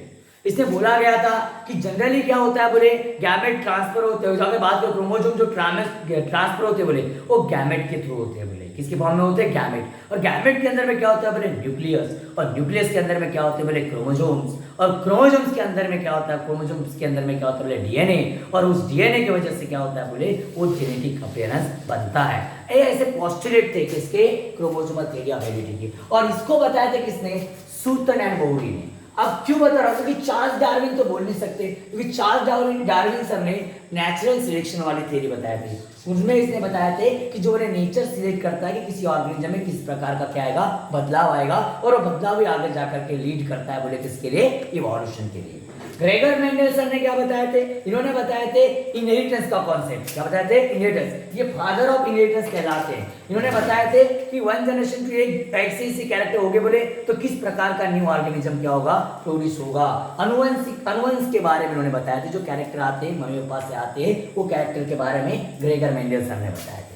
इसमें बोला गया था कि जनरली क्या होता है बोले गैमेट ट्रांसफर होते हैं, अगर बात करो क्रोमोसोम जो ट्रांसफर होते हैं बोले वो गैमेट के थ्रू होते हैं बोले, किसके फॉर्म में होते हैं गैमेट, और गैमेट के अंदर में क्या होता है बोले न्यूक्लियस, और न्यूक्लियस के अंदर में क्या होते हैं बोले क्रोमोसोम्स, और क्रोमोसोम्स के अंदर में क्या होता है, क्रोमोसोम्स के अंदर में क्या होता है बोले डीएनए, और उस डीएनए की वजह से क्या होता है बोले वो जेनेटिक अपीयरेंस बनता है। ये ऐसे पोस्टुलेट थे किसके, क्रोमोसोमल थ्योरी ऑफ हेरिडिटी की, और इसको बताया था किसने, सूटन एंड बोहरी ने। अब क्यों बता रहा हूं, क्योंकि चार्ल्स डार्विन तो बोल नहीं सकते, क्योंकि चार्ल्स डार्विन सर ने नेचुरल सिलेक्शन वाली थ्योरी बताई थी, उसमें इसने बताया थे कि जो नेचर सिलेक्ट करता है कि किसी ऑर्गेनिज्म में किस प्रकार का क्या आएगा, बदलाव आएगा, और वो बदलाव ही आगे जाकर के लीड करता है बोले किसके लिए, इवोल्यूशन के लिए। ग्रेगर मेंडलसन ने क्या बताए थे, इन्होंने बताए थे इनहेरिटेंस का कॉन्सेप्ट, क्या बताए थे, इनहेरिटेंस, ये फादर ऑफ इनहेरिटेंस कहलाते हैं। इन्होंने बताए थे कि वन जनरेशन टू एक ऐसे कैरेक्टर हो गए बोले तो किस प्रकार का न्यू ऑर्गेनिज्म क्या होगा, प्रोड्यूस होगा। अनुवंश के बारे में इन्होंने बताया थे, जो कैरेक्टर आते हैं मम्मी पापा से आते हैं वो कैरेक्टर के बारे में ग्रेगर मेंडलसन ने बताया थे।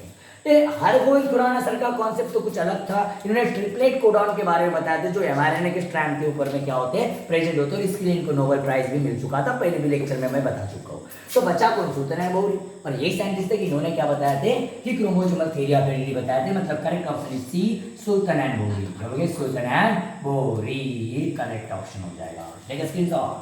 हर गोविंद खुराना सर का कॉन्सेप्ट तो कुछ अलग था, इन्होंने ट्रिपलेट कोडॉन के बारे में बताया था, जो एमआरएनए के स्ट्रैंड के ऊपर में क्या होते हैं, प्रेजेंट होते हैं, और इसके लिए इनको नोबेल प्राइज भी मिल चुका था, पहले भी लेक्चर में मैं बता चुका हूँ। तो बच्चा कौन, सूतन एंड बोहरी, और यही साइंटिस्ट थे कि इन्होंने क्या बताया थे कि क्रोमोसोमल थ्योरी ऑफ हेरिडिटी बताया थे, मतलब correct option is C, Sutton and Boveri, बोलोगे Sutton and Boveri correct option हो जाएगा। Take screenshot.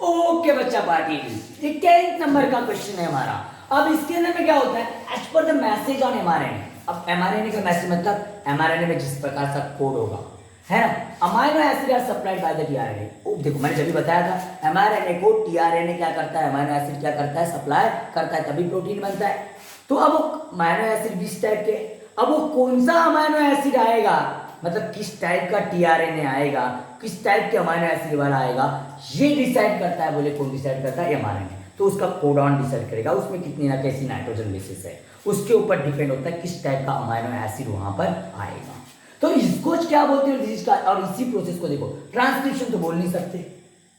ओके बच्चा पाटिल, ये 10th नंबर का क्वेश्चन है हमारा। अब इसके अंदर में क्या होता है, as per the message on mRNA. अब एमआरएनए का मैसेज मतलब एमआरएनए में जिस प्रकार का कोड होगा, है ना, amino acid are supplied by the tRNA. देखो मैंने जब भी बताया था एमआरएनए को टीआरएनए क्या करता है, अमाइनो एसिड क्या करता है, सप्लाई करता है, तभी प्रोटीन बनता है। तो अब वो अमाइनो एसिड किस टाइप के, अब वो कौन सा अमाइनो एसिड आएगा, मतलब किस टाइप का टीआरएनए आएगा, किस टाइप के अमाइनो एसिड वाला आएगा, ये डिसाइड करता है बोले, कौन डिसाइड करता है, एमआरएनए। तो उसका कोडॉन डिसाइड करेगा, उसमें कितनी ना कैसी नाइट्रोजन बेसिस है, उसके ऊपर डिपेंड होता है किस टाइप का अमाइनो एसिड वहां पर आएगा। तो इसको क्या बोलते हैं डिजीज का, और इसी प्रोसेस को देखो, ट्रांसक्रिप्शन तो बोल नहीं सकते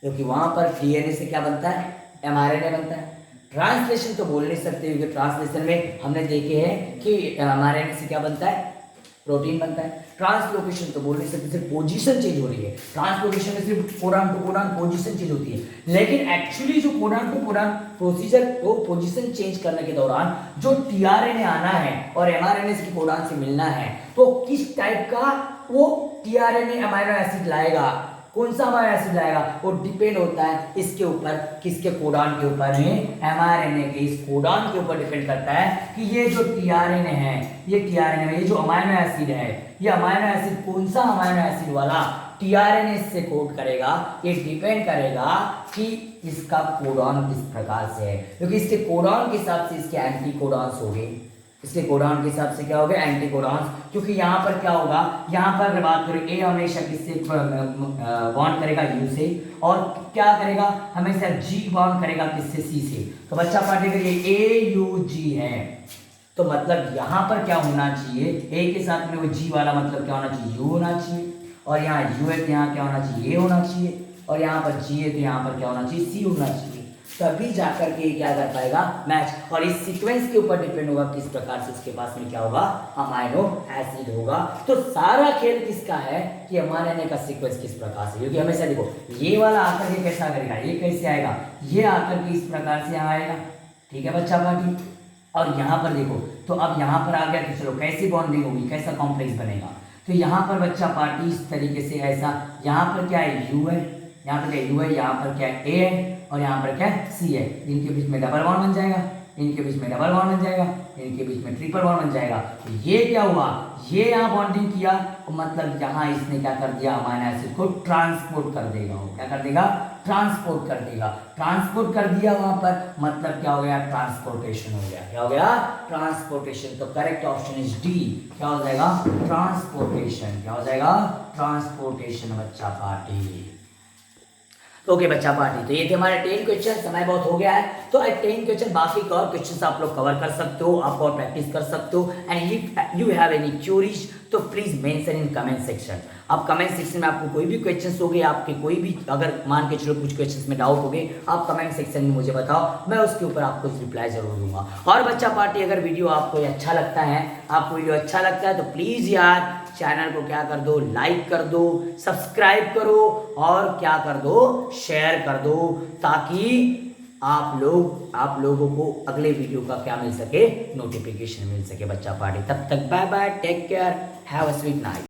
क्योंकि वहां पर डीएनए से क्या बनता है, एमआरएनए बनता है। ट्रांसलेशन तो बोल नहीं सकते क्योंकि ट्रांसलेशन में हमने देखे हैं कि एमआरएनए से क्या बनता है, प्रोटीन बनता है। ट्रांसलोकेशन तो बोल नहीं सकते, सिर्फ पोजीशन चेंज हो रही है, ट्रांसलोकेशन में सिर्फ codon to codon position change होती है, लेकिन एक्चुअली जो कोडॉन टू कोडॉन प्रोसीजर को पोजीशन चेंज करने के दौरान जो टीआरएनए आना है और एमआरएनए की कोडॉन से मिलना है, तो किस टाइप का वो टीआरएनए अमाइनो एसिड लाएगा, कौन सा अमाइनो एसिड लाएगा, वो डिपेंड होता है इसके ऊपर, किसके कोडॉन के ऊपर है, एमआरएनए के इस कोडॉन के ऊपर डिपेंड करता है कि ये जो टीआरएनए है, ये टीआरएनए में ये जो अमाइनो एसिड है, ये अमाइनो एसिड कौन सा अमाइनो एसिड वाला टीआरएनए से कोड करेगा, ये डिपेंड करेगा कि इसका कोडॉन किस प्रकार से है, क्योंकि इसके कोडॉन के हिसाब से इसके एंटी कोडॉन्स हो गए, इसके कोडॉन के हिसाब से क्या हो गया, एंटी कोडॉन्स, क्योंकि यहाँ पर क्या होगा, यहाँ पर अगर बात करें ए हमेशा किससे बॉन्ड करेगा, यू से, और क्या करेगा, हमेशा जी बॉन्ड करेगा किससे, सी से। तो बच्चा पार्टी करिए ए यू जी है, तो मतलब यहाँ पर क्या होना चाहिए, ए के साथ में वो जी वाला मतलब क्या होना चाहिए, यू होना चाहिए, और यहाँ यू है तो यहाँ क्या होना चाहिए, ए होना चाहिए, और यहाँ पर जी है तो यहाँ पर क्या होना चाहिए, सी होना चाहिए, तभी जाकर के क्या कर पाएगा, मैच। और इस सीक्वेंस के ऊपर डिपेंड होगा किस प्रकार से इसके पास में क्या होगा, अमाइनो एसिड होगा। तो सारा खेल किसका है कि एमआरएनए का सीक्वेंस किस प्रकार से, क्योंकि हमेशा देखो ये वाला आकर के कैसा करेगा, ये कैसे आएगा, ये आकर के इस प्रकार से यहाँ आएगा, ठीक है बच्चा पार्टी, और यहाँ पर देखो, तो अब यहाँ पर आ गया, तो चलो कैसी बॉन्डिंग होगी, कैसा कॉम्प्लेक्स बनेगा, तो यहाँ पर बच्चा पार्टी इस तरीके से ऐसा, यहाँ पर क्या है, यू है, यहाँ पर क्या यू है, यहाँ पर क्या ए है, और यहाँ पर क्या सी है, इनके बीच में डबल बॉन्ड बन जाएगा, इनके बीच में डबल बॉन्ड बन जाएगा, इनके बीच में ट्रिपल बॉन्ड बन जाएगा। तो ये क्या हुआ, ये यहाँ बॉन्डिंग किया, मतलब यहाँ इसने क्या कर दिया, अमाइनो एसिड को ट्रांसपोर्ट कर देगा, वो क्या कर देगा, ट्रांसपोर्ट कर देगा, ट्रांसपोर्ट कर दिया वहां पर, मतलब क्या हो गया, ट्रांसपोर्टेशन हो गया, क्या हो गया, ट्रांसपोर्टेशन। तो करेक्ट ऑप्शन इज डी, क्या हो जाएगा, ट्रांसपोर्टेशन, क्या हो जाएगा, ट्रांसपोर्टेशन बच्चा पार्टी। ओके बच्चा पार्टी, तो ये थे हमारे 10 क्वेश्चन, समय बहुत हो गया है, तो 10 क्वेश्चन, बाकी और क्वेश्चन आप लोग कवर कर सकते हो, आप और प्रैक्टिस कर सकते हो, and if you have any queries तो please mention in comment section. आप कमेंट सेक्शन में आपको कोई भी क्वेश्चंस हो गए, आपके कोई भी अगर मान के चलो कुछ क्वेश्चंस में डाउट हो गए, आप कमेंट सेक्शन में मुझे बताओ, मैं उसके ऊपर आपको रिप्लाई जरूर दूंगा। और बच्चा पार्टी, अगर वीडियो आपको अच्छा लगता है, आपको वीडियो अच्छा लगता है तो प्लीज यार चैनल को क्या कर दो, लाइक कर दो, सब्सक्राइब करो और क्या कर दो, शेयर कर दो, ताकि आप लोगों को अगले वीडियो का क्या मिल सके, नोटिफिकेशन मिल सके बच्चा पार्टी। तब तक bye bye, take care, have a sweet night.